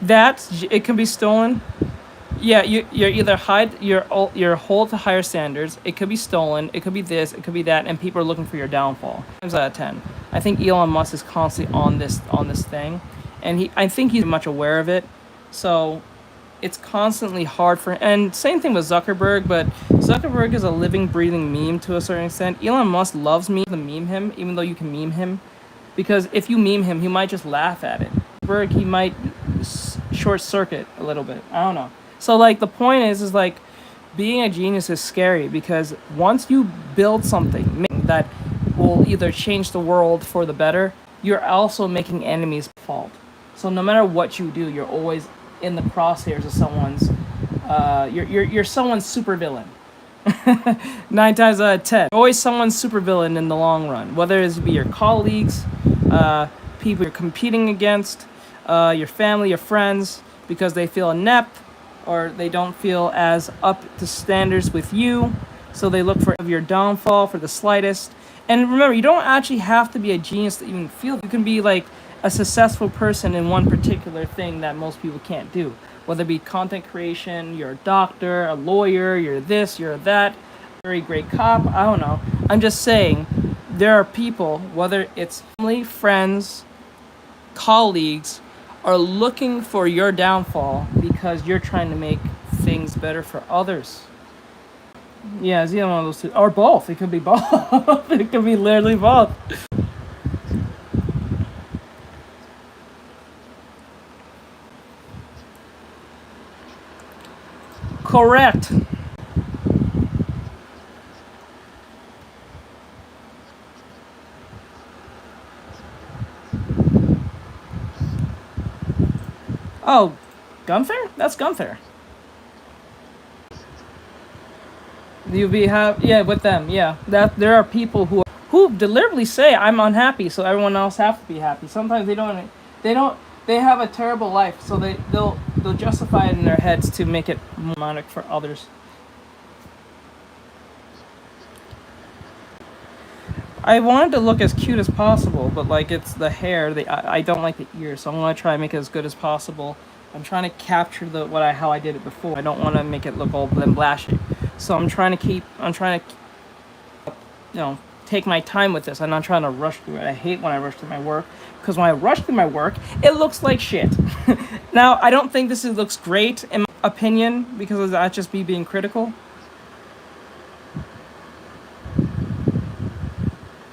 It can be stolen. Yeah, you're either you're hold to higher standards. It could be stolen. It could be this. It could be that, and people are looking for your downfall. Times out of 10, I think Elon Musk is constantly on this thing, and I think he's much aware of it. So, it's constantly hard for. And same thing with Zuckerberg, but Zuckerberg is a living, breathing meme to a certain extent. Elon Musk loves me to meme him, even though you can meme him, because if you meme him, he might just laugh at it. Zuckerberg, he might short circuit a little bit. I don't know. So like the point is like being a genius is scary because once you build something that will either change the world for the better, you're also making enemies fault. So no matter what you do, you're always in the crosshairs of someone's you're someone's supervillain. 9 times out of 10. Always someone's supervillain in the long run. Whether it be your colleagues, people you're competing against, your family, your friends, because they feel inept, or they don't feel as up to standards with you, so they look for your downfall for the slightest. And remember, you don't actually have to be a genius to even feel. You can be like a successful person in one particular thing that most people can't do. Whether it be content creation, you're a doctor, a lawyer, you're this, you're that, very great cop, I don't know. I'm just saying, there are people, whether it's family, friends, colleagues, are looking for your downfall because you're trying to make things better for others. Yeah, it's either one of those two. Or both. It could be both. It could be literally both. Correct. Oh, Gunther? That's Gunther. You be yeah, with them, yeah. That there are people who deliberately say I'm unhappy, so everyone else have to be happy. Sometimes they have a terrible life, so they'll justify it in their heads to make it demonic for others. I wanted to look as cute as possible, but like it's the hair, I don't like the ears, so I'm gonna try and make it as good as possible. I'm trying to capture how I did it before. I don't want to make it look all blashy. So I'm trying to take my time with this. I'm not trying to rush through it. I hate when I rush through my work, because when I rush through my work, it looks like shit. Now, I don't think this looks great in my opinion, because of that just me being critical.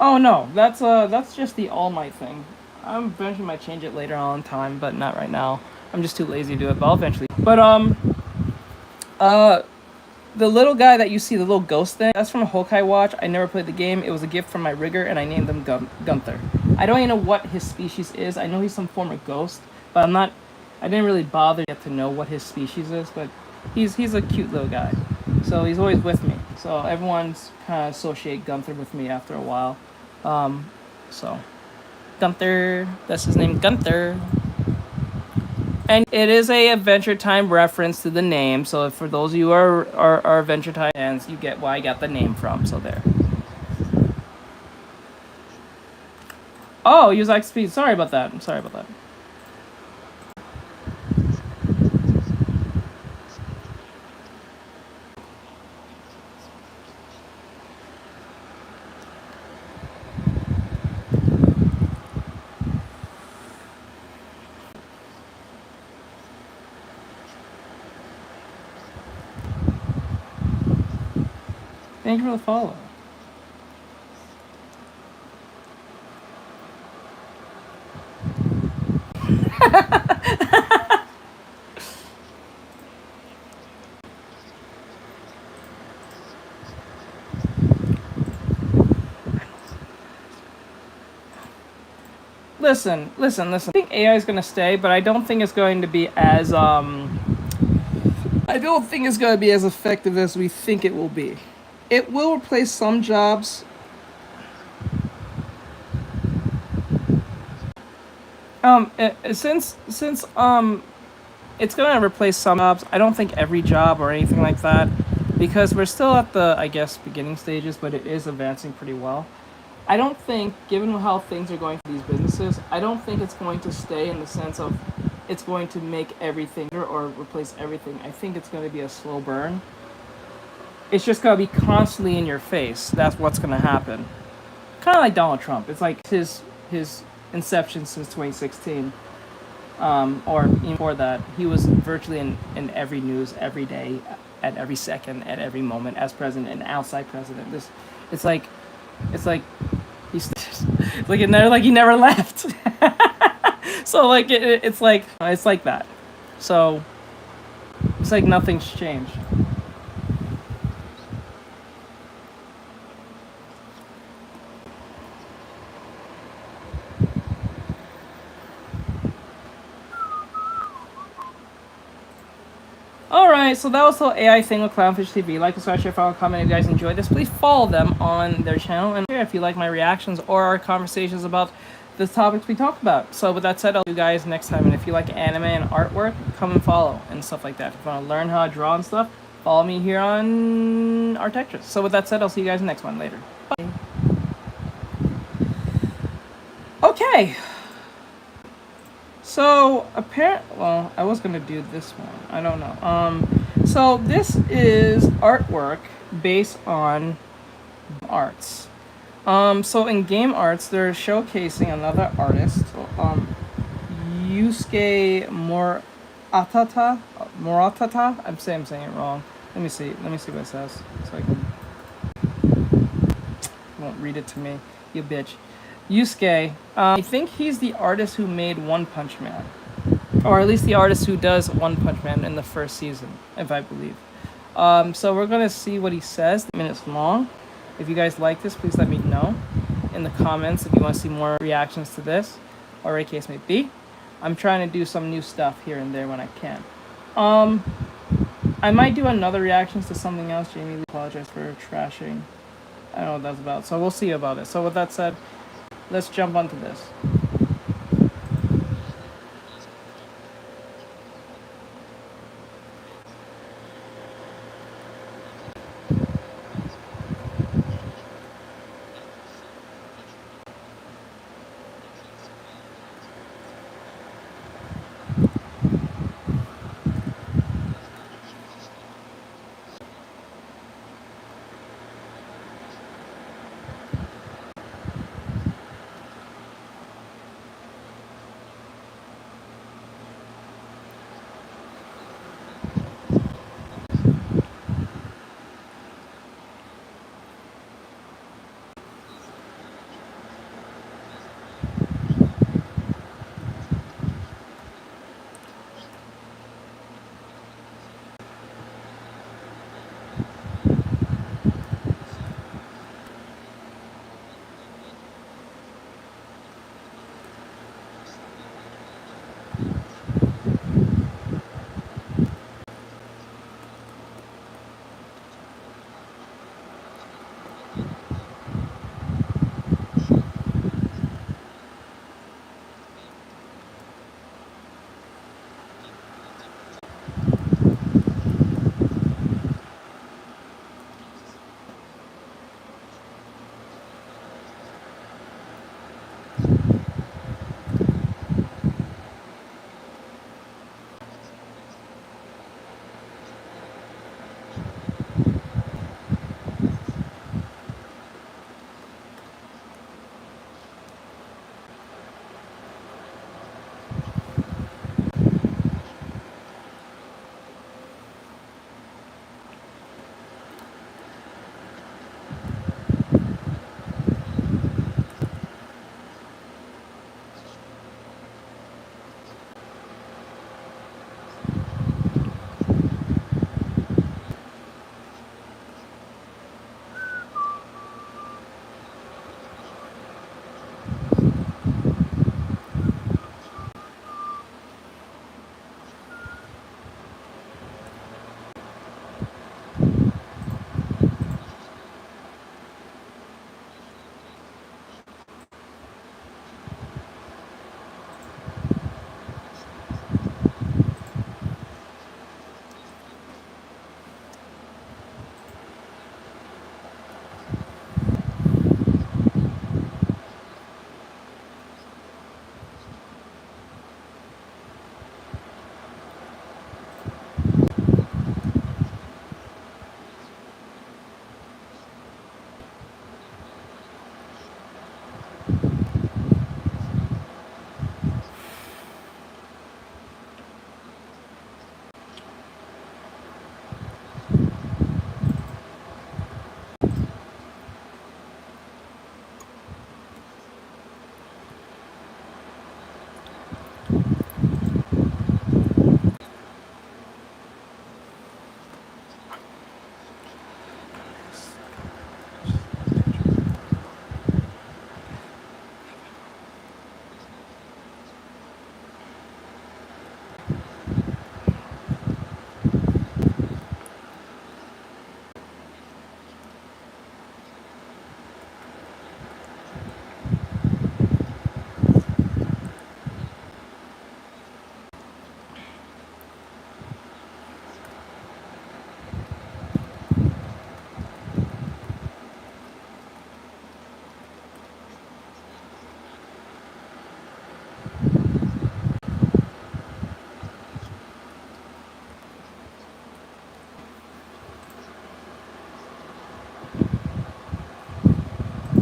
Oh no, that's just the All Might thing. I eventually might change it later on in time, but not right now. I'm just too lazy to do it, but I'll eventually. But the little guy that you see, the little ghost thing, that's from Honkai Watch. I never played the game. It was a gift from my rigger, and I named him Gunther. I don't even know what his species is. I know he's some form of ghost, but I didn't really bother yet to know what his species is, but he's a cute little guy. So he's always with me. So everyone's kind of associate Gunther with me after a while. So Gunther, that's his name, Gunther. And it is a Adventure Time reference to the name. So for those of you who are Adventure Time fans, you get where I got the name from. So there. Oh, use X speed. Sorry about that. I'm sorry about that. Thank you for the follow. Listen. I think AI is gonna stay, but I don't think it's going to be as I don't think it's gonna be as effective as we think it will be. It will replace some jobs. Since it's gonna replace some jobs. I don't think every job or anything like that, because we're still at the, I guess, beginning stages, but it is advancing pretty well. I don't think, given how things are going for these businesses, I don't think it's going to stay in the sense of it's going to make everything or replace everything. I think it's going to be a slow burn. It's just going to be constantly in your face. That's what's going to happen. Kind of like Donald Trump. It's like his inception since 2016. Or even before that, he was virtually in every news every day, at every second, at every moment, as president and outside president. It's like he's like he never left. So like it's like that. So it's like nothing's changed. Alright, so that was the AI thing with Clownfish TV. Like, subscribe, share, follow, comment if you guys enjoyed this. Please follow them on their channel. And if you like my reactions or our conversations about the topics we talked about. So with that said, I'll see you guys next time. And if you like anime and artwork, come and follow and stuff like that. If you want to learn how to draw and stuff, follow me here on Artextric. So with that said, I'll see you guys next one later. Bye. Okay. So well, I was gonna do this one. I don't know. So this is artwork based on arts. So in game arts, they're showcasing another artist, Yusuke Murata. I'm saying it wrong. Let me see what it says, so I can. Won't read it to me, you bitch. Yusuke, I think he's the artist who made One Punch Man. Or at least the artist who does One Punch Man in the first season, if I believe. So we're going to see what he says. Minutes long. If you guys like this, please let me know in the comments if you want to see more reactions to this, or a case may be. I'm trying to do some new stuff here and there when I can. I might do another reactions to something else. Jamie Lee, apologize for trashing. I don't know what that's about. So we'll see about it. So with that said, let's jump onto this.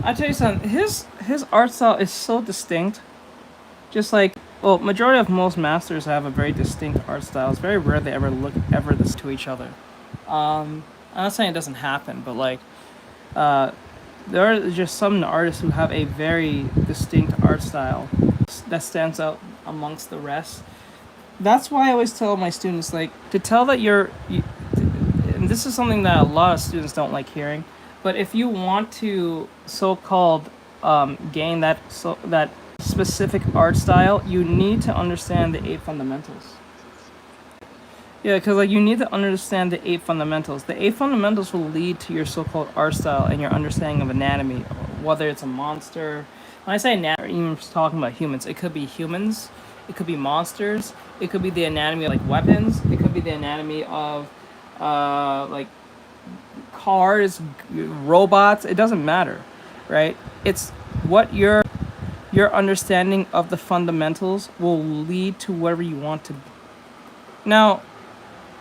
I tell you something. His art style is so distinct. Just like, well, majority of most masters have a very distinct art style. It's very rare they ever look ever this to each other. I'm not saying it doesn't happen, but like, uh, there are just some artists who have a very distinct art style that stands out amongst the rest. That's why I always tell my students, like, to tell that and this is something that a lot of students don't like hearing, but if you want to so-called gain that specific art style, you need to understand the 8 fundamentals. Yeah, because like you need to understand the 8 fundamentals. The 8 fundamentals will lead to your so-called art style and your understanding of anatomy, whether it's a monster. When I say anatomy, I'm just talking about humans. It could be humans, it could be monsters, it could be the anatomy of like weapons, it could be the anatomy of like cars, robots. It doesn't matter, right? It's what your understanding of the fundamentals will lead to wherever you want to be. Now,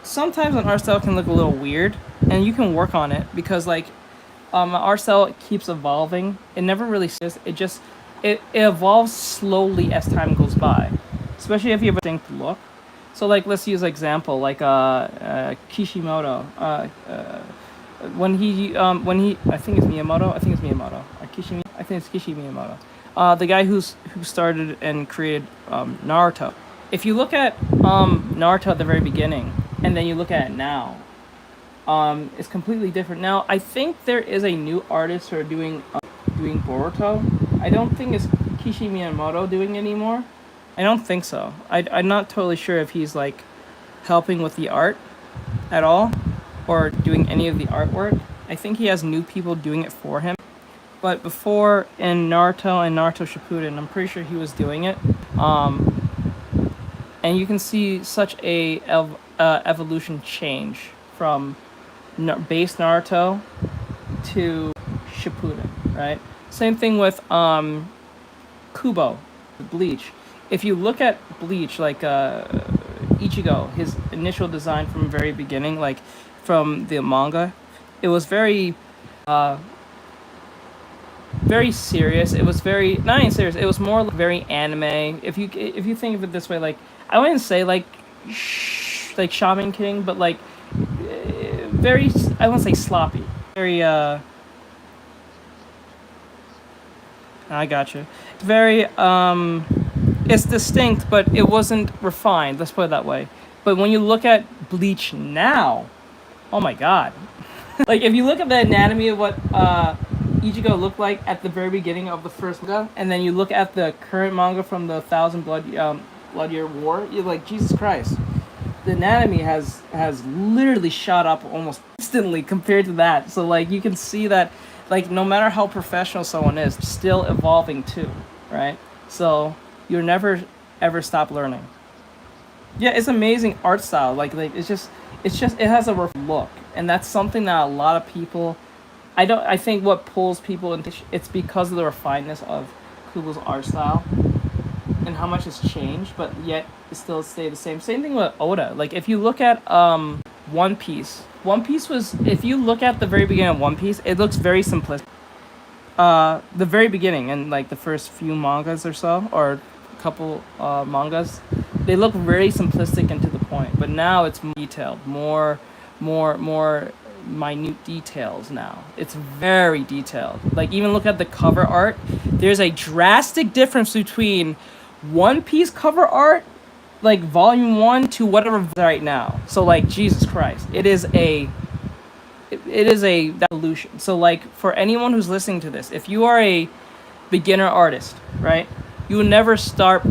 sometimes an art style can look a little weird, and you can work on it because like art style keeps evolving. It never really says it evolves slowly as time goes by, especially if you have a distinct look. So like let's use an example like Kishimoto. When he I think it's Miyamoto. I think it's Kishi Miyamoto. The guy who started and created Naruto. If you look at Naruto at the very beginning, and then you look at it now, it's completely different. Now, I think there is a new artist who are doing Boruto. I don't think it's Kishi Miyamoto doing it anymore. I don't think so. I'm not totally sure if he's like helping with the art at all or doing any of the artwork. I think he has new people doing it for him. But before in Naruto and Naruto Shippuden, I'm pretty sure he was doing it. And you can see such a evolution change from base Naruto to Shippuden, right? Same thing with Kubo, Bleach. If you look at Bleach, like Ichigo, his initial design from the very beginning, like from the manga, it was very very serious. It was very not even serious. It was more like very anime. If you think of it this way, like I wouldn't say like Shaman King, but like very, I won't say sloppy. Very I got you. Very it's distinct, but it wasn't refined. Let's put it that way. But when you look at Bleach now, oh my god! Like if you look at the anatomy of what Ichigo looked like at the very beginning of the first manga, and then you look at the current manga from the Thousand Blood Year War, you're like, Jesus Christ! The anatomy has literally shot up almost instantly compared to that. So like you can see that, like no matter how professional someone is, still evolving too, right? So you'll never ever stop learning. Yeah, it's amazing art style. Like it's just it has a rough look, and that's something that a lot of people. I think what pulls people into it's because of the refinedness of Kubo's art style and how much it's changed, but yet it still stay the same. Same thing with Oda. Like if you look at One Piece. One Piece was, if you look at the very beginning of One Piece, it looks very simplistic. The very beginning and like the first few mangas or so, or a couple mangas, they look very simplistic and to the point. But now it's detailed, more minute details now. It's very detailed. Like even look at the cover art. There's a drastic difference between One Piece cover art, like volume 1 to whatever right now. So like Jesus Christ, it is a evolution. So like for anyone who's listening to this, if you are a beginner artist, right, you will never stop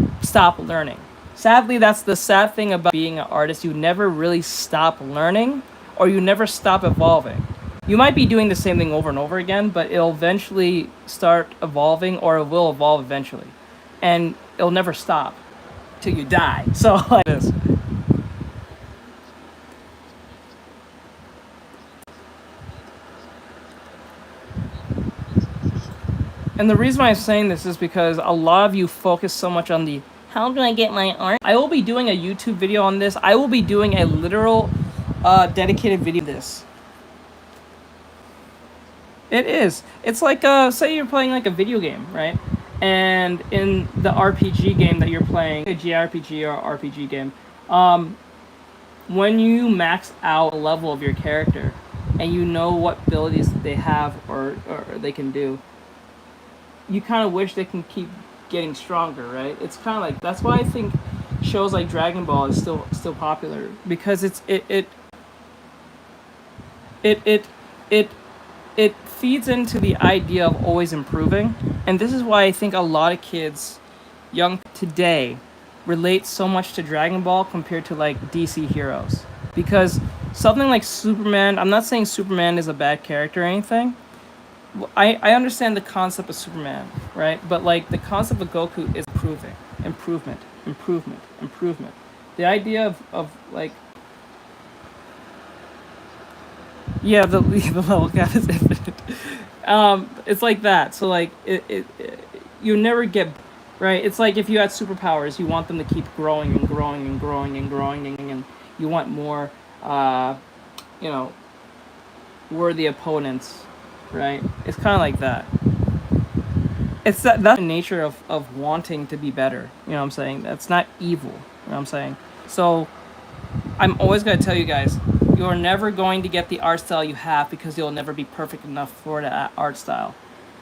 learning. Sadly, that's the sad thing about being an artist. You never really stop learning, or you never stop evolving. You might be doing the same thing over and over again, but it'll eventually start evolving, or it will evolve eventually, and it'll never stop till you die. So like this. And the reason why I'm saying this is because a lot of you focus so much on the how do I get my art? I will be doing a YouTube video on this. I will be doing a literal dedicated video on this. It is. It's like say you're playing like a video game, right? And in the RPG game that you're playing, a JRPG or RPG game, when you max out a level of your character and you know what abilities they have or they can do, you kind of wish they can keep getting stronger, right? It's kind of like that's why I think shows like Dragon Ball is still popular because it it it it feeds into the idea of always improving, and this is why I think a lot of kids, young today, relate so much to Dragon Ball compared to like DC heroes because something like Superman. I'm not saying Superman is a bad character or anything. I understand the concept of Superman, right? But like the concept of Goku is improvement. The idea of like yeah, the the level cap is infinite. It's like that. So like you never get right. It's like if you had superpowers, you want them to keep growing and growing and growing and growing and you want more, you know, worthy opponents, right? It's kind of like that. It's that's the nature of wanting to be better. You know what I'm saying? That's not evil. You know what I'm saying? So I'm always gonna tell you guys, you're never going to get the art style you have because you'll never be perfect enough for the art style.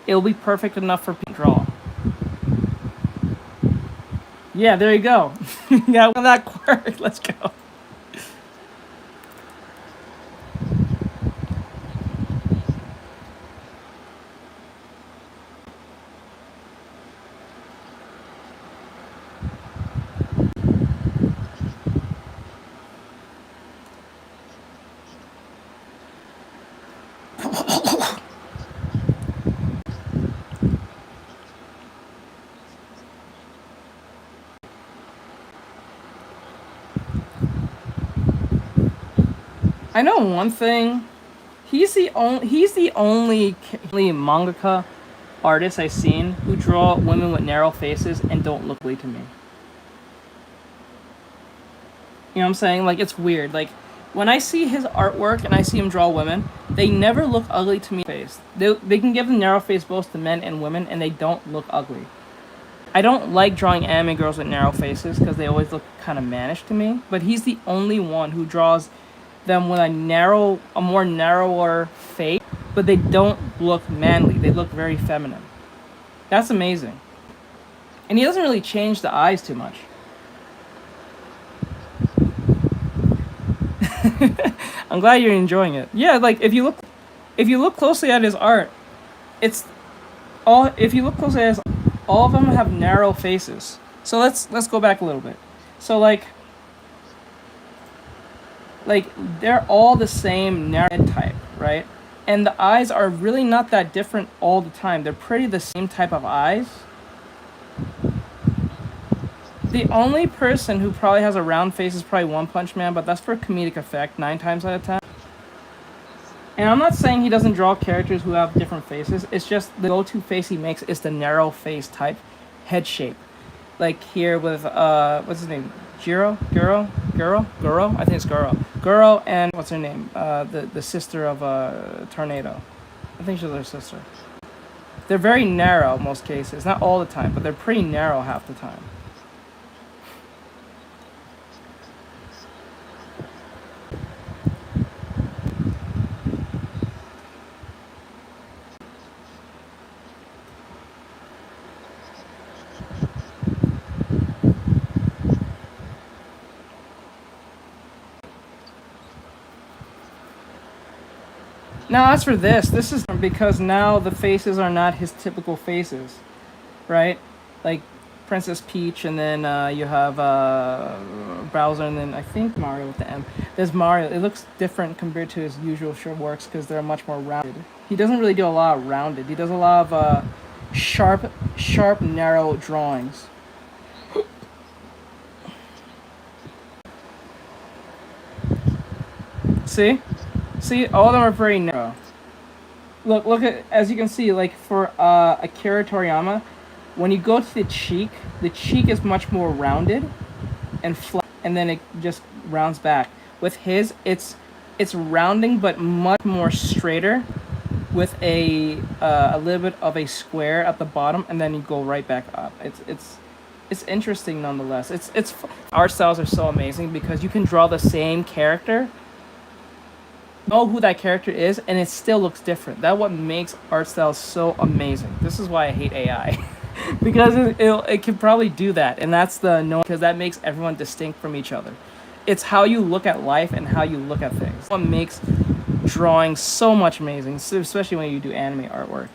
It'll be perfect enough for paint draw. Yeah, there you go. Yeah, well, that quirk. Let's go. I know one thing. He's the only mangaka artist I've seen who draw women with narrow faces and don't look ugly to me. You know what I'm saying? Like it's weird. Like when I see his artwork and I see him draw women, they never look ugly to me. Face. They can give them narrow face both to men and women, and they don't look ugly. I don't like drawing anime girls with narrow faces because they always look kind of mannish to me. But he's the only one who draws them with a more narrower face, but they don't look manly. They look very feminine. That's amazing. And he doesn't really change the eyes too much. I'm glad you're enjoying it. Yeah, like if you look closely at his art, it's all if you look closely at his all of them have narrow faces. So let's go back a little bit. So like they're all the same narrow type, right? And the eyes are really not that different all the time. They're pretty the same type of eyes. The only person who probably has a round face is probably One Punch Man, but that's for comedic effect 9 times out of 10. And I'm not saying he doesn't draw characters who have different faces. It's just the go-to face he makes is the narrow face type head shape. Like here with what's his name? Guro? I think it's Guro and what's her name? The sister of Tornado. I think she's her sister. They're very narrow most cases, not all the time, but they're pretty narrow half the time. Now, as for this is because now the faces are not his typical faces, right? Like Princess Peach, and then you have Bowser, and then I think Mario with the M. There's Mario. It looks different compared to his usual short works because they're much more rounded. He doesn't really do a lot of rounded. He does a lot of sharp, narrow drawings. See? See, all of them are very narrow. Look at as you can see, like for Akira Toriyama, when you go to the cheek is much more rounded and flat, and then it just rounds back. With his, it's rounding but much more straighter, with a little bit of a square at the bottom, and then you go right back up. It's interesting nonetheless. It's art styles are so amazing because you can draw the same character, know who that character is, and it still looks different. That's what makes art styles so amazing. This is why I hate AI. Because it can probably do that, and that's the no, because that makes everyone distinct from each other. It's how you look at life and how you look at things. What makes drawing so much amazing, especially when you do anime artwork.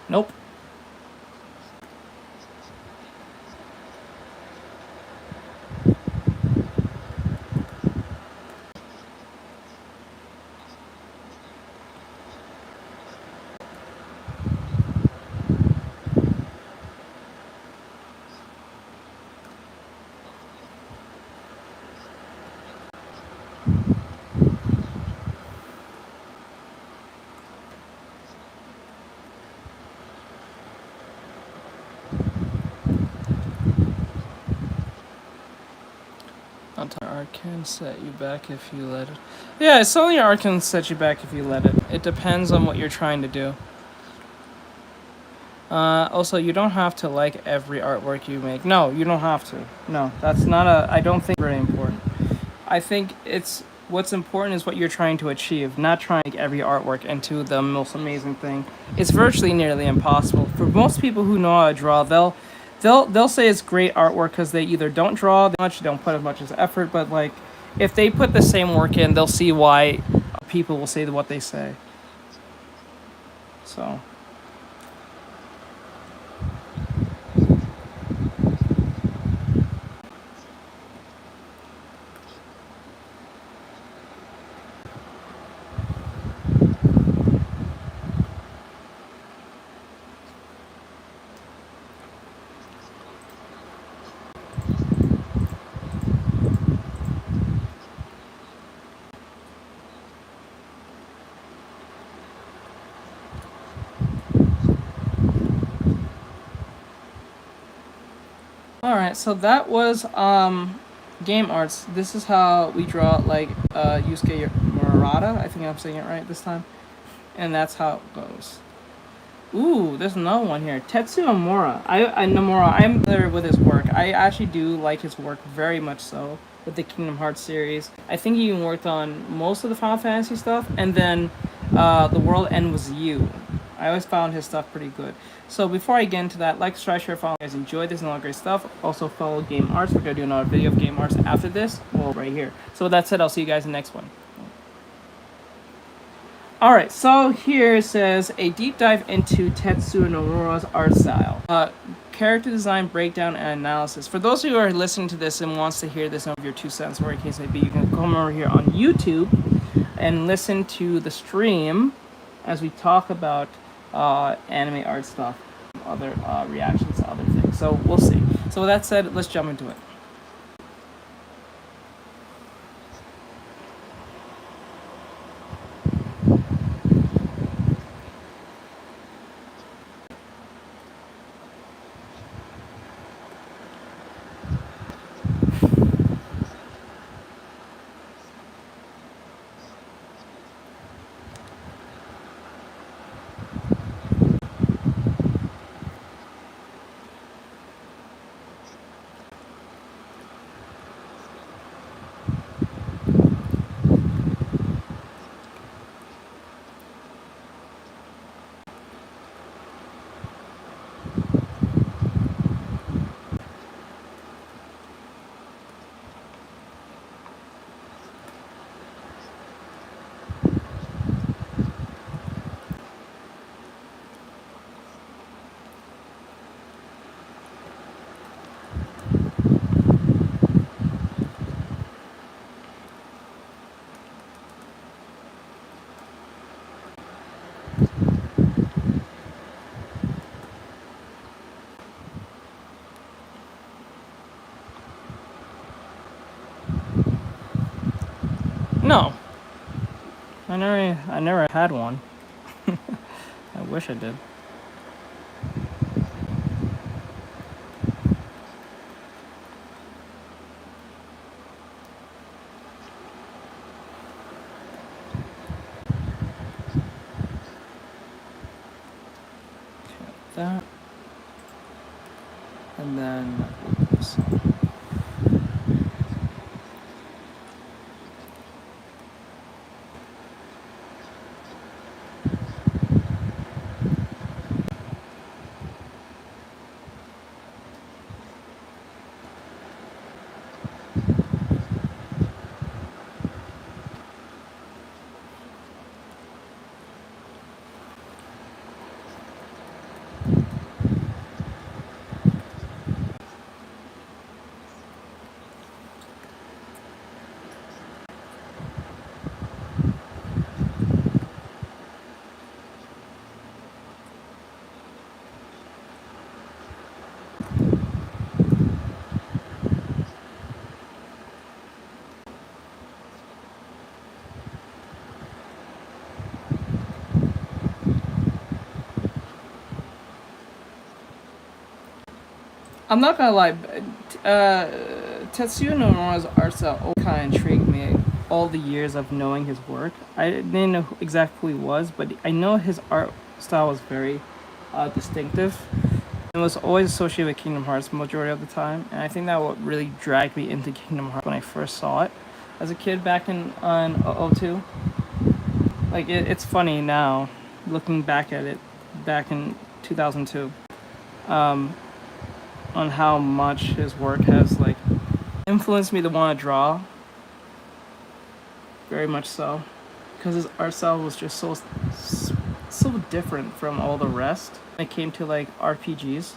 Nope. Art can set you back if you let it. Yeah, it's only art can set you back if you let it. It depends on what you're trying to do. Also, you don't have to like every artwork you make. No, you don't have to. No, that's not a. I don't think very important. I think it's what's important is what you're trying to achieve, not trying to make every artwork into the most amazing thing. It's virtually nearly impossible. For most people who know how to draw, they'll say it's great artwork because they either don't draw that much, don't put as much as effort, but like if they put the same work in, they'll see why people will say what they say. So. Alright, so that was game arts. This is how we draw like Yusuke Murata. I think I'm saying it right this time. And that's how it goes. Ooh, there's another one here. Tetsuya Nomura. Nomura, I'm familiar with his work. I actually do like his work very much so with the Kingdom Hearts series. I think he even worked on most of the Final Fantasy stuff, and then The World End Was You. I always found his stuff pretty good. So before I get into that, like, subscribe, share, follow. If you guys enjoyed this and all great stuff. Also follow Game Arts. We're gonna do another video of Game Arts after this. Well, right here. So with that said, I'll see you guys in the next one. Alright, so here it says a deep dive into Tetsuya Nomura's art style. Character design, breakdown, and analysis. For those who are listening to this and wants to hear this of your 2 cents, whatever case may be, you can come over here on YouTube and listen to the stream as we talk about anime art stuff, other reactions to other things. So we'll see. So with that said, let's jump into it. No, I never had one. I wish I did. That, and then oops. I'm not gonna lie, Tetsuya Nomura's art style kind of intrigued me all the years of knowing his work. I didn't know exactly who he was, but I know his art style was very distinctive. It was always associated with Kingdom Hearts majority of the time, and I think that what really dragged me into Kingdom Hearts when I first saw it as a kid back in on 02. Like it's funny now, looking back at it, back in 2002. On how much his work has like influenced me to want to draw. Very much so, because his art style was just so different from all the rest. When it came to like RPGs.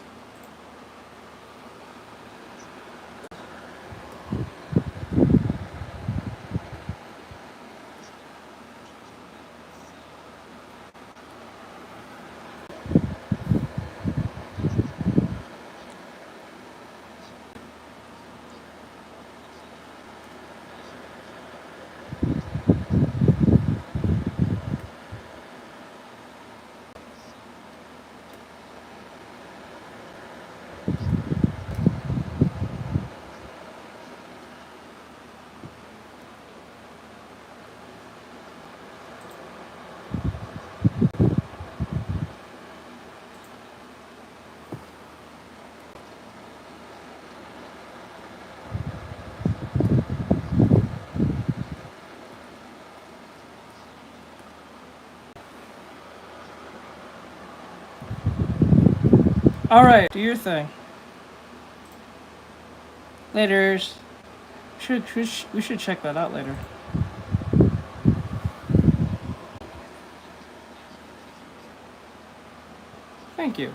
All right, do your thing. Laters. We should check that out later. Thank you.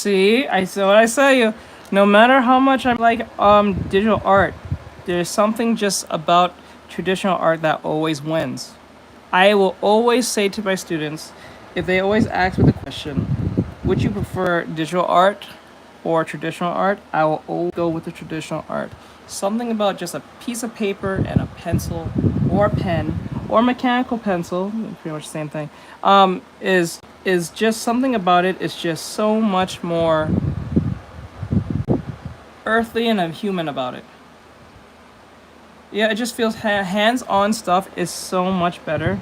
See, I saw what I say you. No matter how much I like digital art, there's something just about traditional art that always wins. I will always say to my students, if they always ask me the question, would you prefer digital art or traditional art? I will always go with the traditional art. Something about just a piece of paper and a pencil or a pen or mechanical pencil, pretty much the same thing, is just something about it is just so much more earthly and human about it. Yeah, it just feels hands-on stuff is so much better.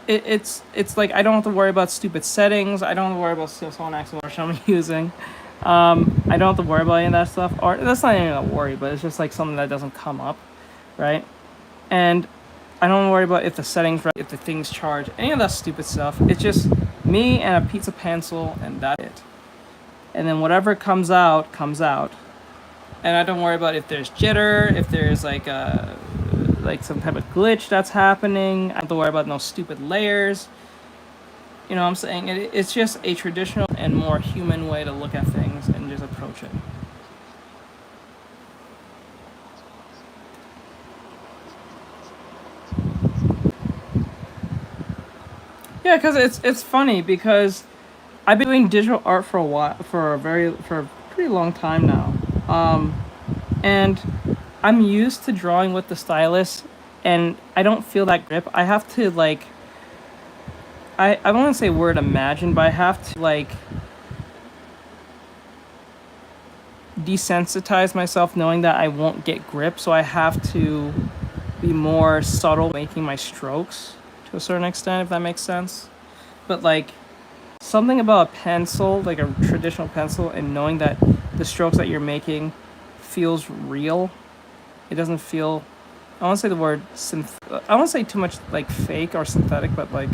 It's like I don't have to worry about stupid settings. I don't have to worry about someone asking what I'm using. I don't have to worry about any of that stuff. Or that's not even a worry, but it's just like something that doesn't come up, right? And I don't worry about if the settings right, if the things charge, any of that stupid stuff. It's just me and a piece of pencil, and that's it. And then whatever comes out, comes out. And I don't worry about if there's jitter, if there's like some type of glitch that's happening. I don't have to worry about no stupid layers. You know what I'm saying? It's just a traditional and more human way to look at things and just approach it. Yeah, because it's funny because I've been doing digital art for a while, for a pretty long time now, and I'm used to drawing with the stylus, and I don't feel that grip. I have to like, I don't want to say word imagine, but I have to like desensitize myself knowing that I won't get grip, so I have to be more subtle making my strokes to a certain extent, if that makes sense. But like something about a pencil, like a traditional pencil, and knowing that the strokes that you're making feels real. It doesn't feel, I want to say the word I don't want to say too much like fake or synthetic, but like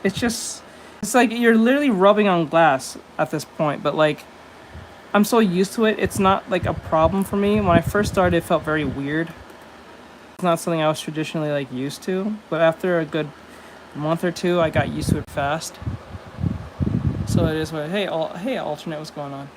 it's like you're literally rubbing on glass at this point, but like I'm so used to it, it's not like a problem for me. When I first started, it felt very weird. It's not something I was traditionally like used to, but after a good month or two, I got used to it fast. So it is what. Hey, alternate, what's going on?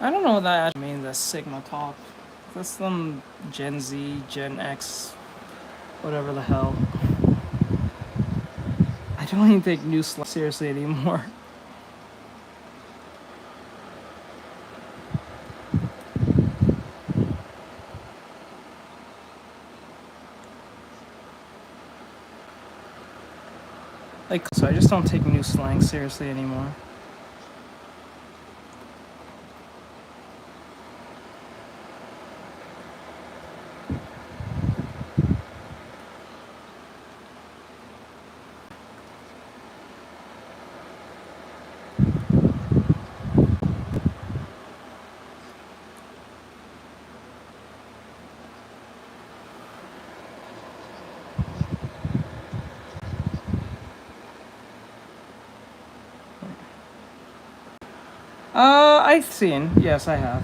I don't know what that actually means, that Sigma talk. That's some Gen Z, Gen X, whatever the hell. I don't even take new slang seriously anymore. Like, so I just don't take new slang seriously anymore. I've seen. Yes, I have.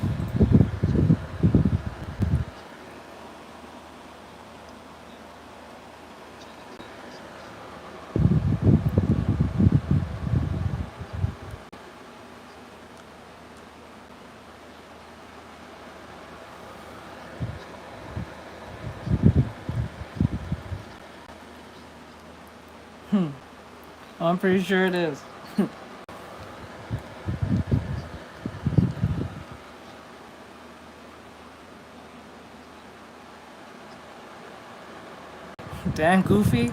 I'm pretty sure it is. Damn, Goofy.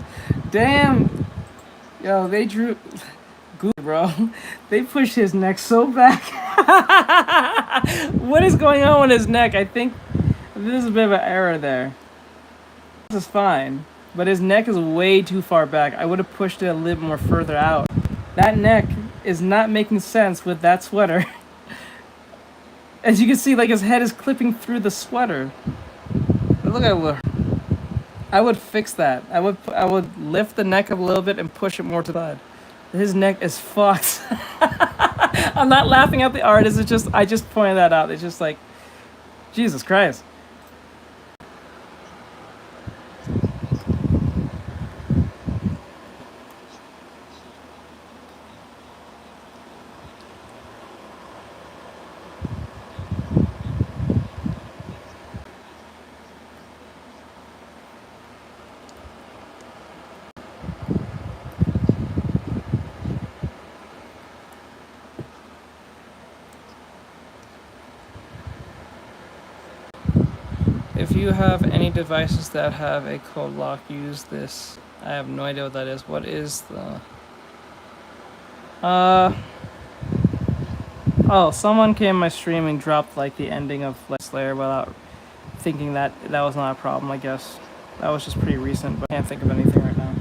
Damn. Yo, they drew... Goofy, bro. They pushed his neck so back. What is going on with his neck? I think there's a bit of an error there. This is fine. But his neck is way too far back. I would have pushed it a little more further out. That neck is not making sense with that sweater. As you can see, like, his head is clipping through the sweater. But look at... I would fix that. I would lift the neck up a little bit and push it more to the side. His neck is fucked. I'm not laughing at the artist. It's just, I just pointed that out. It's just like, Jesus Christ. If you have any devices that have a code lock, use this. I have no idea what that is. What is the... Oh, someone came in my stream and dropped, like, the ending of Slayer without thinking that that was not a problem, I guess. That was just pretty recent, but I can't think of anything right now.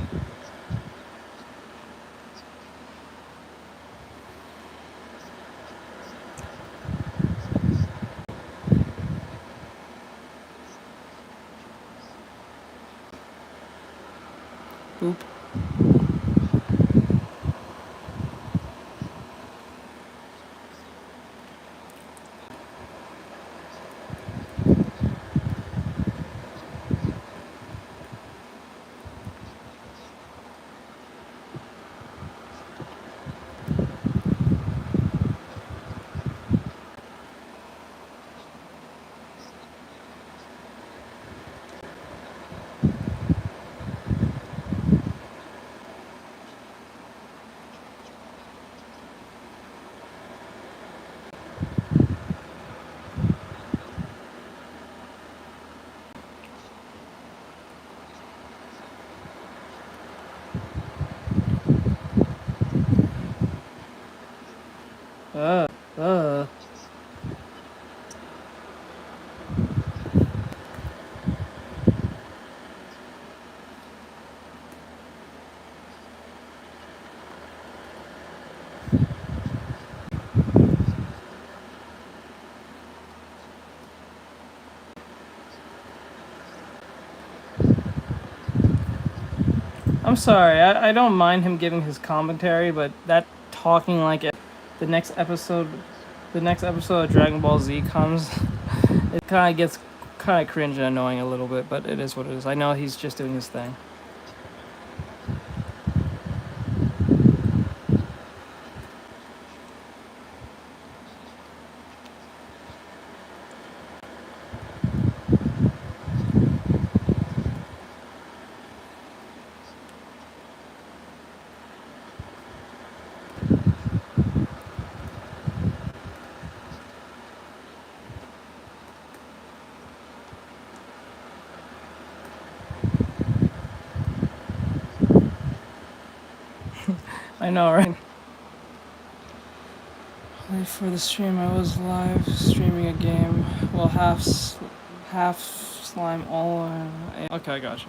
Boop. I'm sorry, I don't mind him giving his commentary, but that talking like it, the next episode of Dragon Ball Z comes, it kind of gets kind of cringe and annoying a little bit, but it is what it is. I know he's just doing his thing. I know, right? Wait for the stream. I was live streaming a game. Well, half slime, all. Okay, I got you.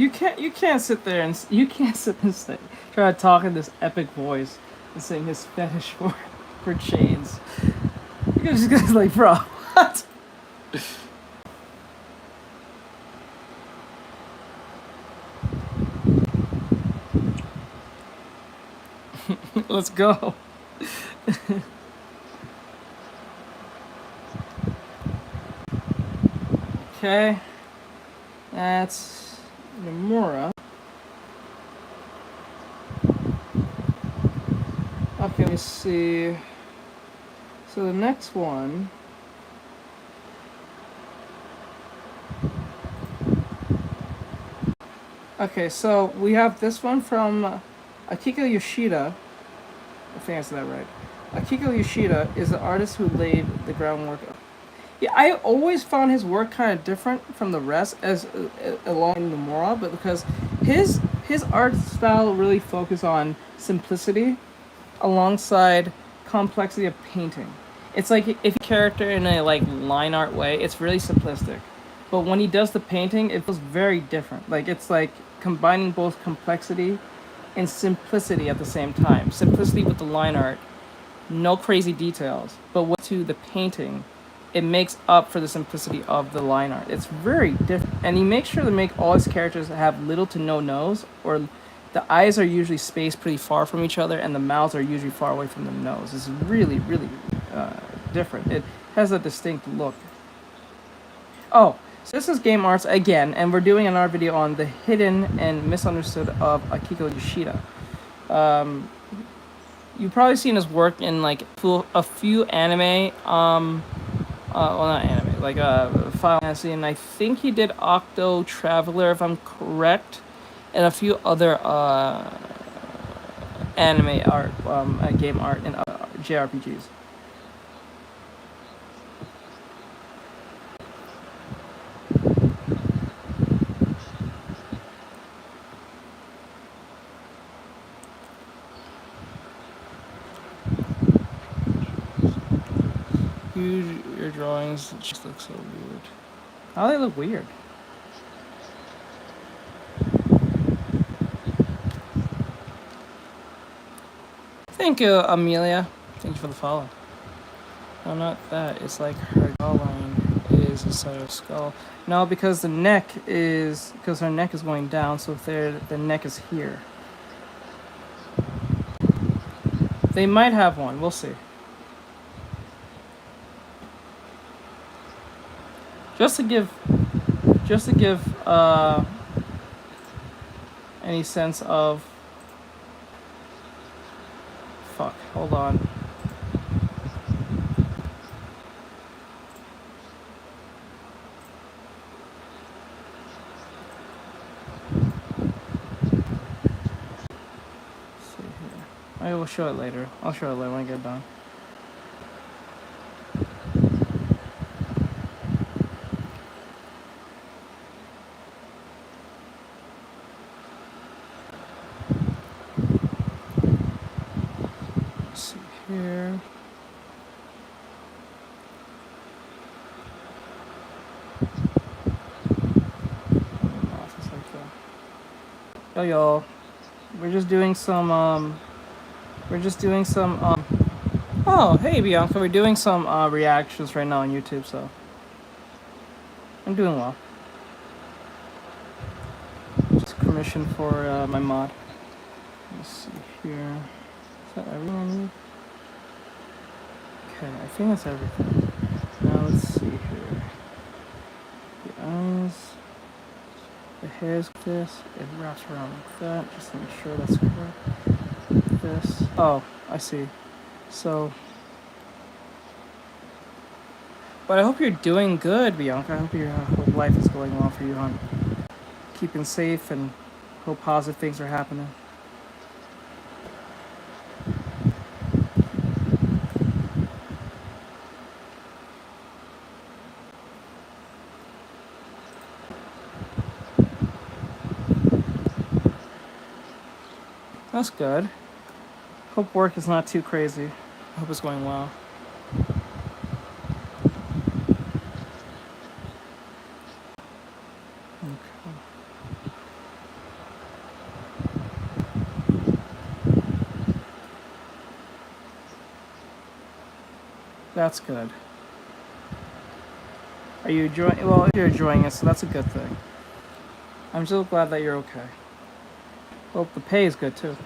You can't sit there and you can't sit and say, try to talk in this epic voice and sing his fetish for chains. You just guys like, bro, what? Let's go. Okay, that's Nomura. Okay, let me see. So the next one. Okay, so we have this one from Akiko Yoshida. I think I said that right. Akiko Yoshida is the artist who laid the groundwork. Yeah, I always found his work kind of different from the rest as along in Nomura, but because his art style really focused on simplicity alongside complexity of painting. It's like if a character in a like line art way, it's really simplistic. But when he does the painting, it feels very different. Like it's like combining both complexity and simplicity at the same time. Simplicity with the line art, no crazy details, but what to the painting, it makes up for the simplicity of the line art. It's very different. And he makes sure to make all his characters have little to no nose, or the eyes are usually spaced pretty far from each other, and the mouths are usually far away from the nose. It's really, really different. It has a distinct look. Oh, so this is Game Arts again, and we're doing another video on the hidden and misunderstood of Akiko Yoshida. You've probably seen his work in like a few anime, well not anime, like Final Fantasy, and I think he did Octo Traveler if I'm correct, and a few other anime art, game art, and JRPGs. Your drawings just look so weird. How do they look weird? Thank you, Amelia. Thank you for the follow. No, not that. It's like her jawline is inside her skull. No, because her neck is going down, so the neck is here. They might have one. We'll see. Just to give any sense of fuck, hold on. Let's see here. I will show it later. I'll show it later when I get done. Here. Yo, we're just doing some oh, hey Bianca, we're doing some reactions right now on YouTube, so I'm doing well. Just permission for my mod. Let's see here. Is that everything I need? Okay, I think that's everything. Now let's see here. The eyes, the hair's this, it wraps around like that, just to make sure that's correct. This, oh, I see. So, but I hope you're doing good, Bianca. I hope your whole life is going well for you, hon. Keeping safe and hope positive things are happening. That's good. Hope work is not too crazy. I hope it's going well. Okay. That's good. Are you enjoying? Well, you're enjoying it, so that's a good thing. I'm so glad that you're okay. Hope the pay is good too.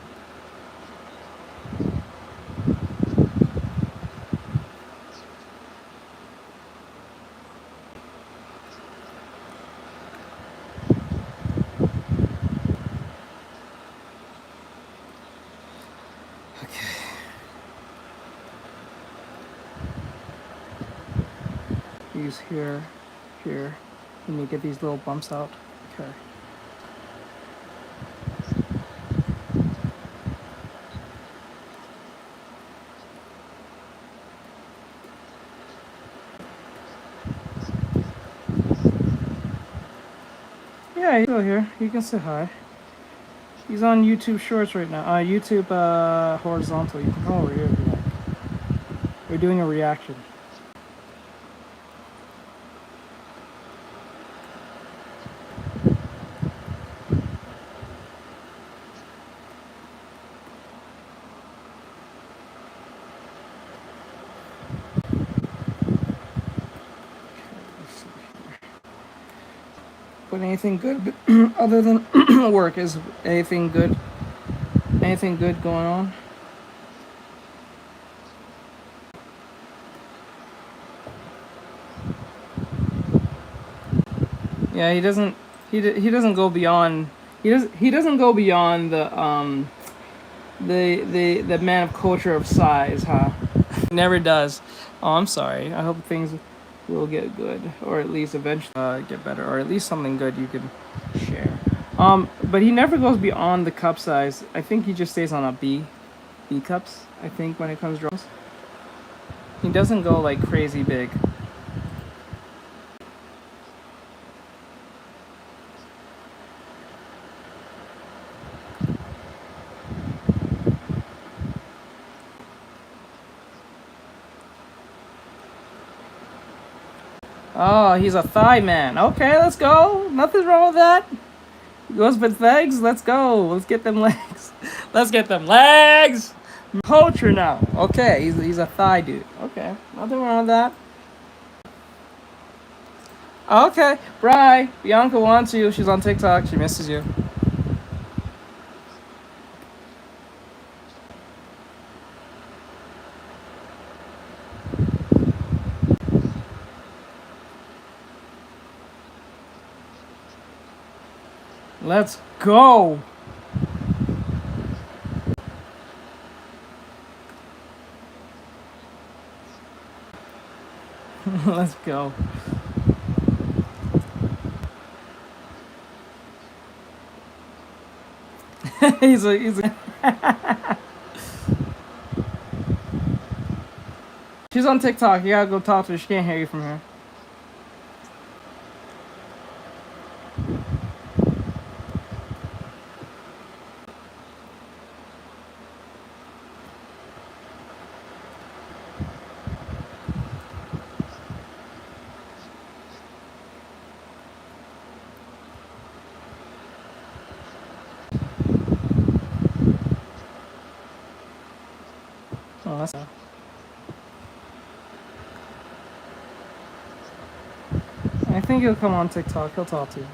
These here. Let me get these little bumps out. Okay. Yeah, he's still here. You can say hi. He's on YouTube Shorts right now. YouTube horizontal. You can come over here if you like. We're doing a reaction. But anything good other than work? Is anything good? Anything good going on? Yeah, he doesn't. He doesn't go beyond. He doesn't go beyond the man of culture of size, huh? He never does. Oh, I'm sorry. I hope things will get good, or at least eventually get better, or at least something good you can share. But he never goes beyond the cup size. I think he just stays on a B cups. I think when it comes to draws, he doesn't go like crazy big. Oh, he's a thigh man. Okay, let's go. Nothing's wrong with that. He goes with legs. Let's go. Let's get them legs. Let's get them legs. Culture now. Okay, he's a thigh dude. Okay, nothing wrong with that. Okay, Bri, Bianca wants you. She's on TikTok. She misses you. Let's go. Let's go. he's a She's on TikTok. You gotta go talk to her. She can't hear you from here. Oh, that's. I think he'll come on TikTok. He'll talk to you.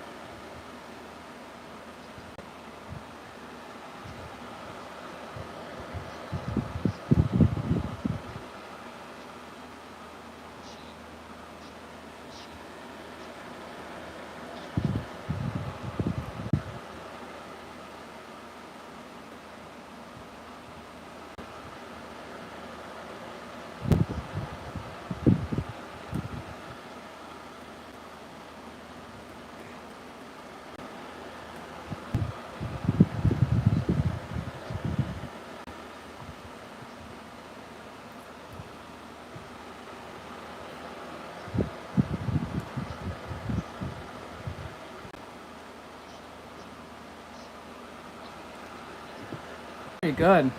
Pretty good.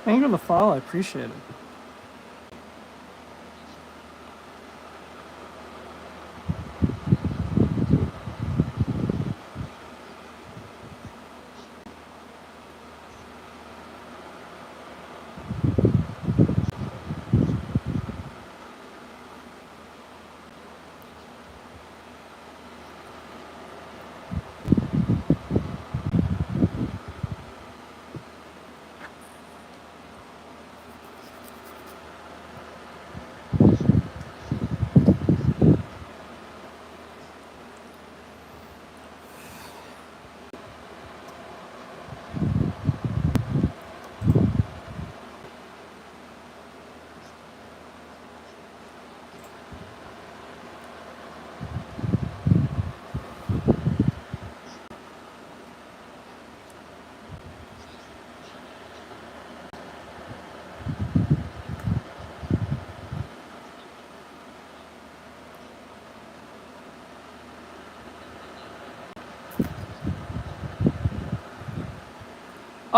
Thank you for the follow. I appreciate it.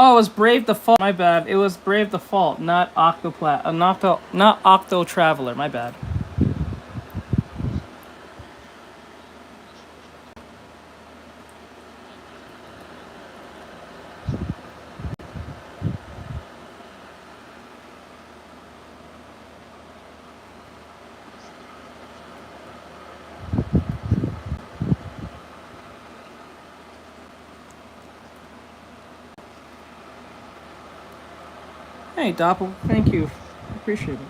Oh, it was Brave Default. My bad. It was Brave Default, not not Octo Traveler. My bad. Hey, Doppel. Thank you. Appreciate it.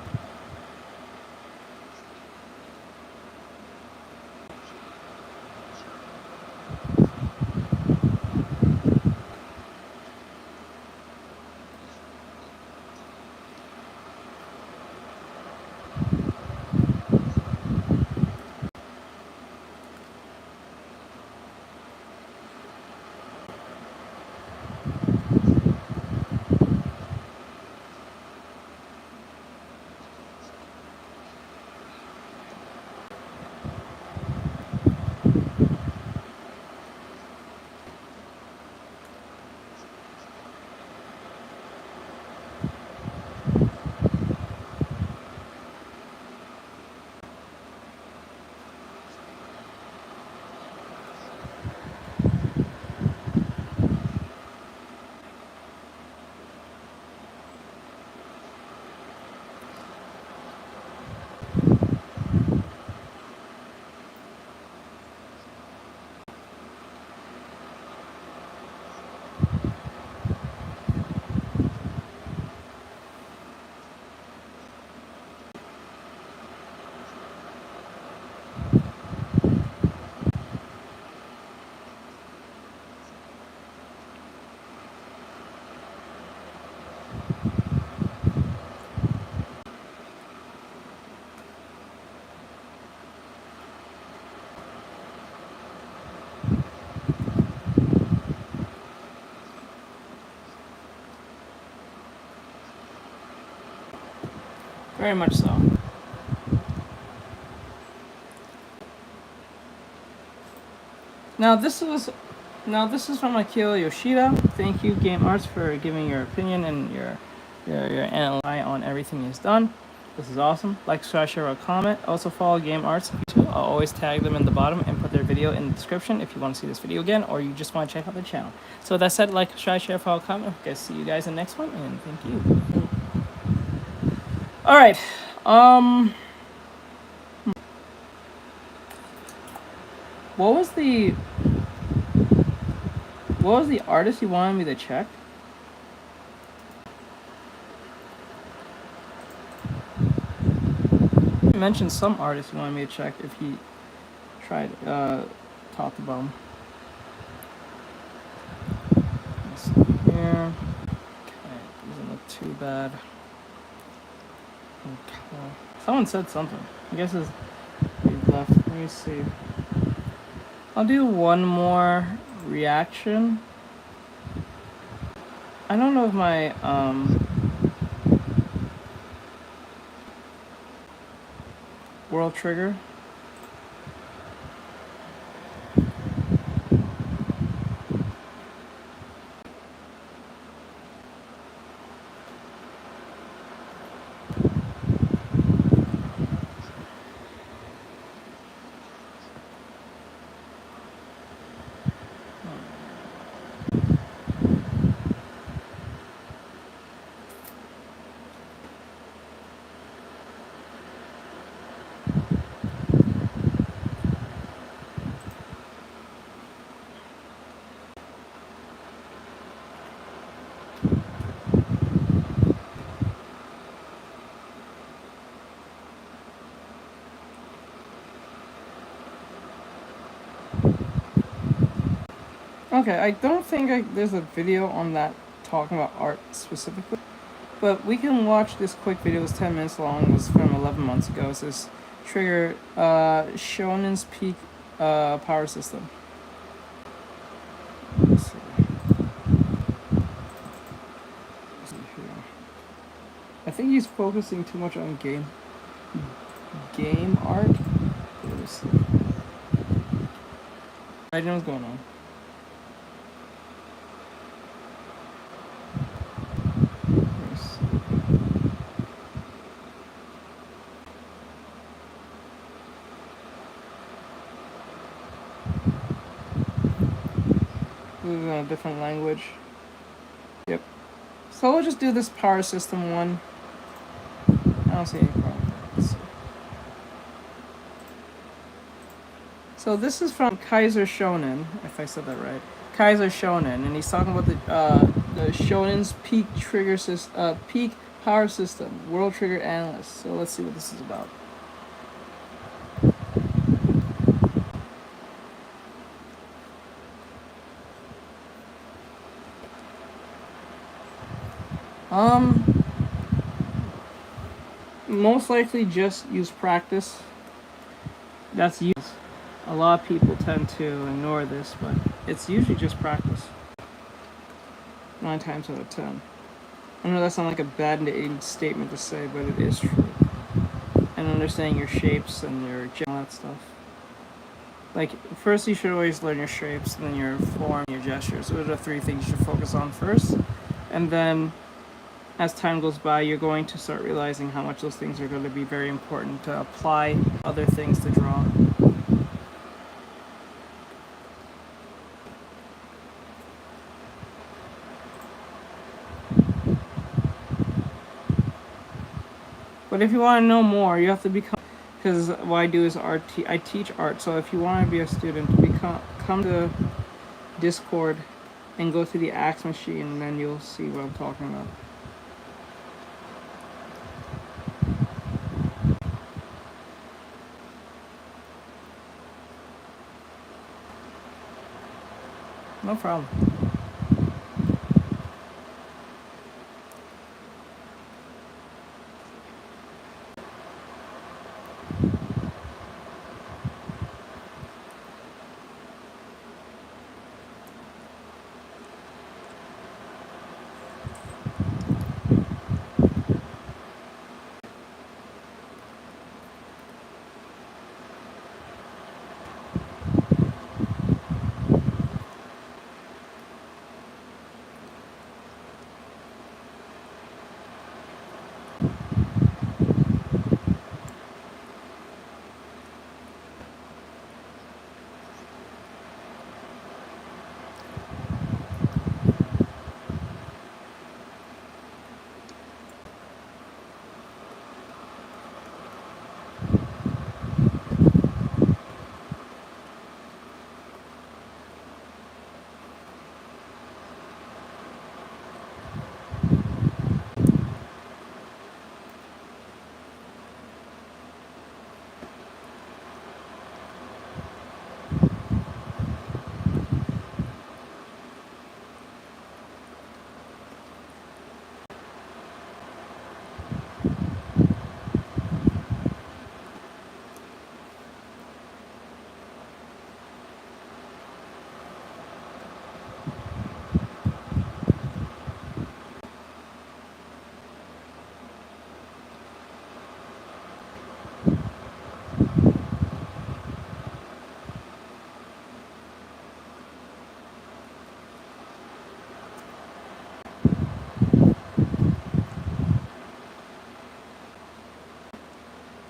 Very much so. Now this is from Akiko Yoshida. Thank you, Game Arts, for giving your opinion and your analysis on everything he's done. This is awesome. Like, subscribe, share, or comment. Also follow Game Arts too. I'll always tag them in the bottom and put their video in the description if you want to see this video again or you just want to check out the channel. So with that said, like, subscribe, share, follow, comment. I guess see you guys in the next one, and thank you. All right. What was the artist you wanted me to check? You mentioned some artist you wanted me to check if he tried talked about him. Let's see here. Okay, doesn't look too bad. Okay. Someone said something. I guess it's left. Let me see. I'll do one more reaction. I don't know if my world trigger. Okay, I don't think there's a video on that talking about art specifically, but we can watch this quick video. It's 10 minutes long. It was from 11 months ago. It says trigger Shonen's Peak power system. Let's see. I think he's focusing too much on game art. Let me see. I know what's going on. This is in a different language. Yep. So we'll just do this power system one. I don't see any problem. Let's see. So this is from Kaiser Shonen, if I said that right. Kaiser Shonen, and he's talking about the Shonen's peak trigger peak power system, world trigger analyst. So let's see what this is about. Most likely just use practice. That's used. A lot of people tend to ignore this, but it's usually just practice. 9 times out of 10. I know that's not like a bad statement to say, but it is true. And understanding your shapes and your all that stuff. Like, first you should always learn your shapes, then your form, your gestures. Those are the 3 things you should focus on first. And then, as time goes by, you're going to start realizing how much those things are going to be very important to apply other things to draw. But if you want to know more, you have to become, because what I do is art. I teach art. So if you want to be a student, come to Discord and go to the Axe machine, and then you'll see what I'm talking about. No problem.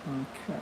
Okay.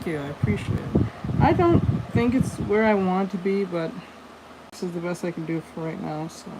Thank you. I appreciate it. I don't think it's where I want to be, but this is the best I can do for right now, so.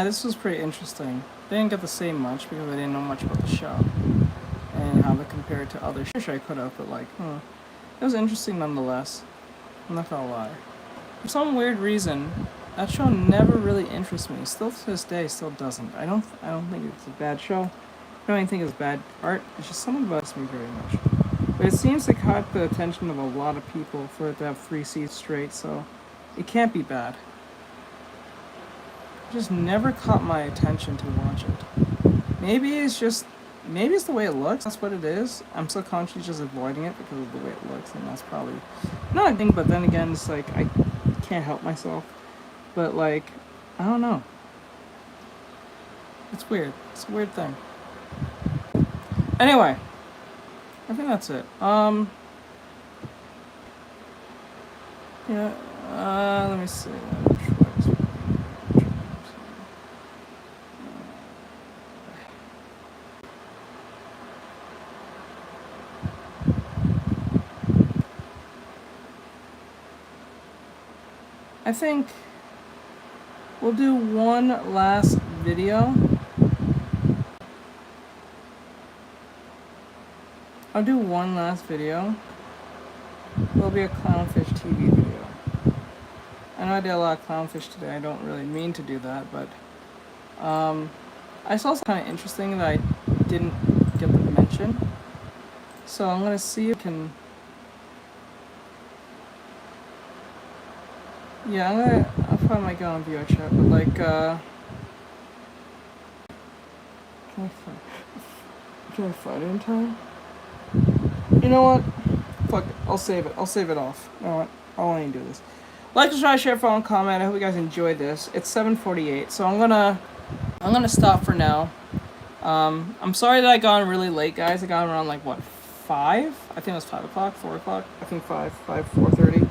yeah, this was pretty interesting. They didn't get to say much because I didn't know much about the show and how they compared to other shows I could have, but like, it was interesting nonetheless. I'm not gonna lie. For some weird reason, that show never really interests me. Still to this day, still doesn't. I don't think it's a bad show. I don't even think it's bad art. It's just something about me very much. But it seems to caught the attention of a lot of people for it to have 3 seasons straight, so it can't be bad. It just never caught my attention to watch it. Maybe it's the way it looks. That's what it is. I'm subconsciously just avoiding it because of the way it looks, and that's probably not a thing. But then again, it's like I can't help myself. But like, I don't know. It's weird. It's a weird thing. Anyway, I think that's it. Yeah. Let me see. I think we'll do one last video. I'll do one last video. It'll be a Clownfish TV video. I know I did a lot of Clownfish today. I don't really mean to do that, but I saw something kind of interesting that I didn't get to mention. So I'm gonna see if I can. Yeah, I'll probably might go on VR chat, but like, can I find it in time? You know what? Fuck it. I'll save it. I'll save it off. You know what? I won't even do this. Like, subscribe, share, follow, and comment. I hope you guys enjoyed this. It's 7:48, so I'm gonna stop for now. I'm sorry that I got on really late, guys. I got on around like what, 5? I think it was 5 o'clock, 4 o'clock. I think 4:30.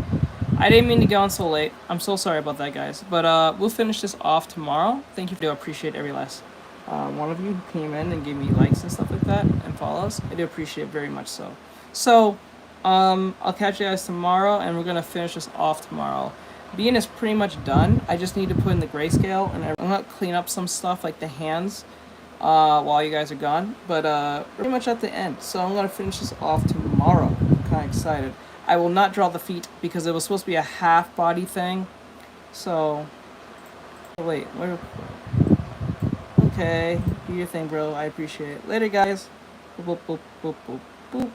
I didn't mean to get on so late. I'm so sorry about that, guys. But we'll finish this off tomorrow. Thank you. I do appreciate every last one of you who came in and gave me likes and stuff like that and follows. I do appreciate it very much so. So, I'll catch you guys tomorrow, and we're gonna finish this off tomorrow. Being is pretty much done. I just need to put in the grayscale, and I'm gonna clean up some stuff like the hands while you guys are gone. But pretty much at the end. So I'm gonna finish this off tomorrow. I'm kind of excited. I will not draw the feet because it was supposed to be a half body thing. So, wait, where? Okay, do your thing, bro. I appreciate it. Later, guys. Boop, boop, boop, boop, boop, boop.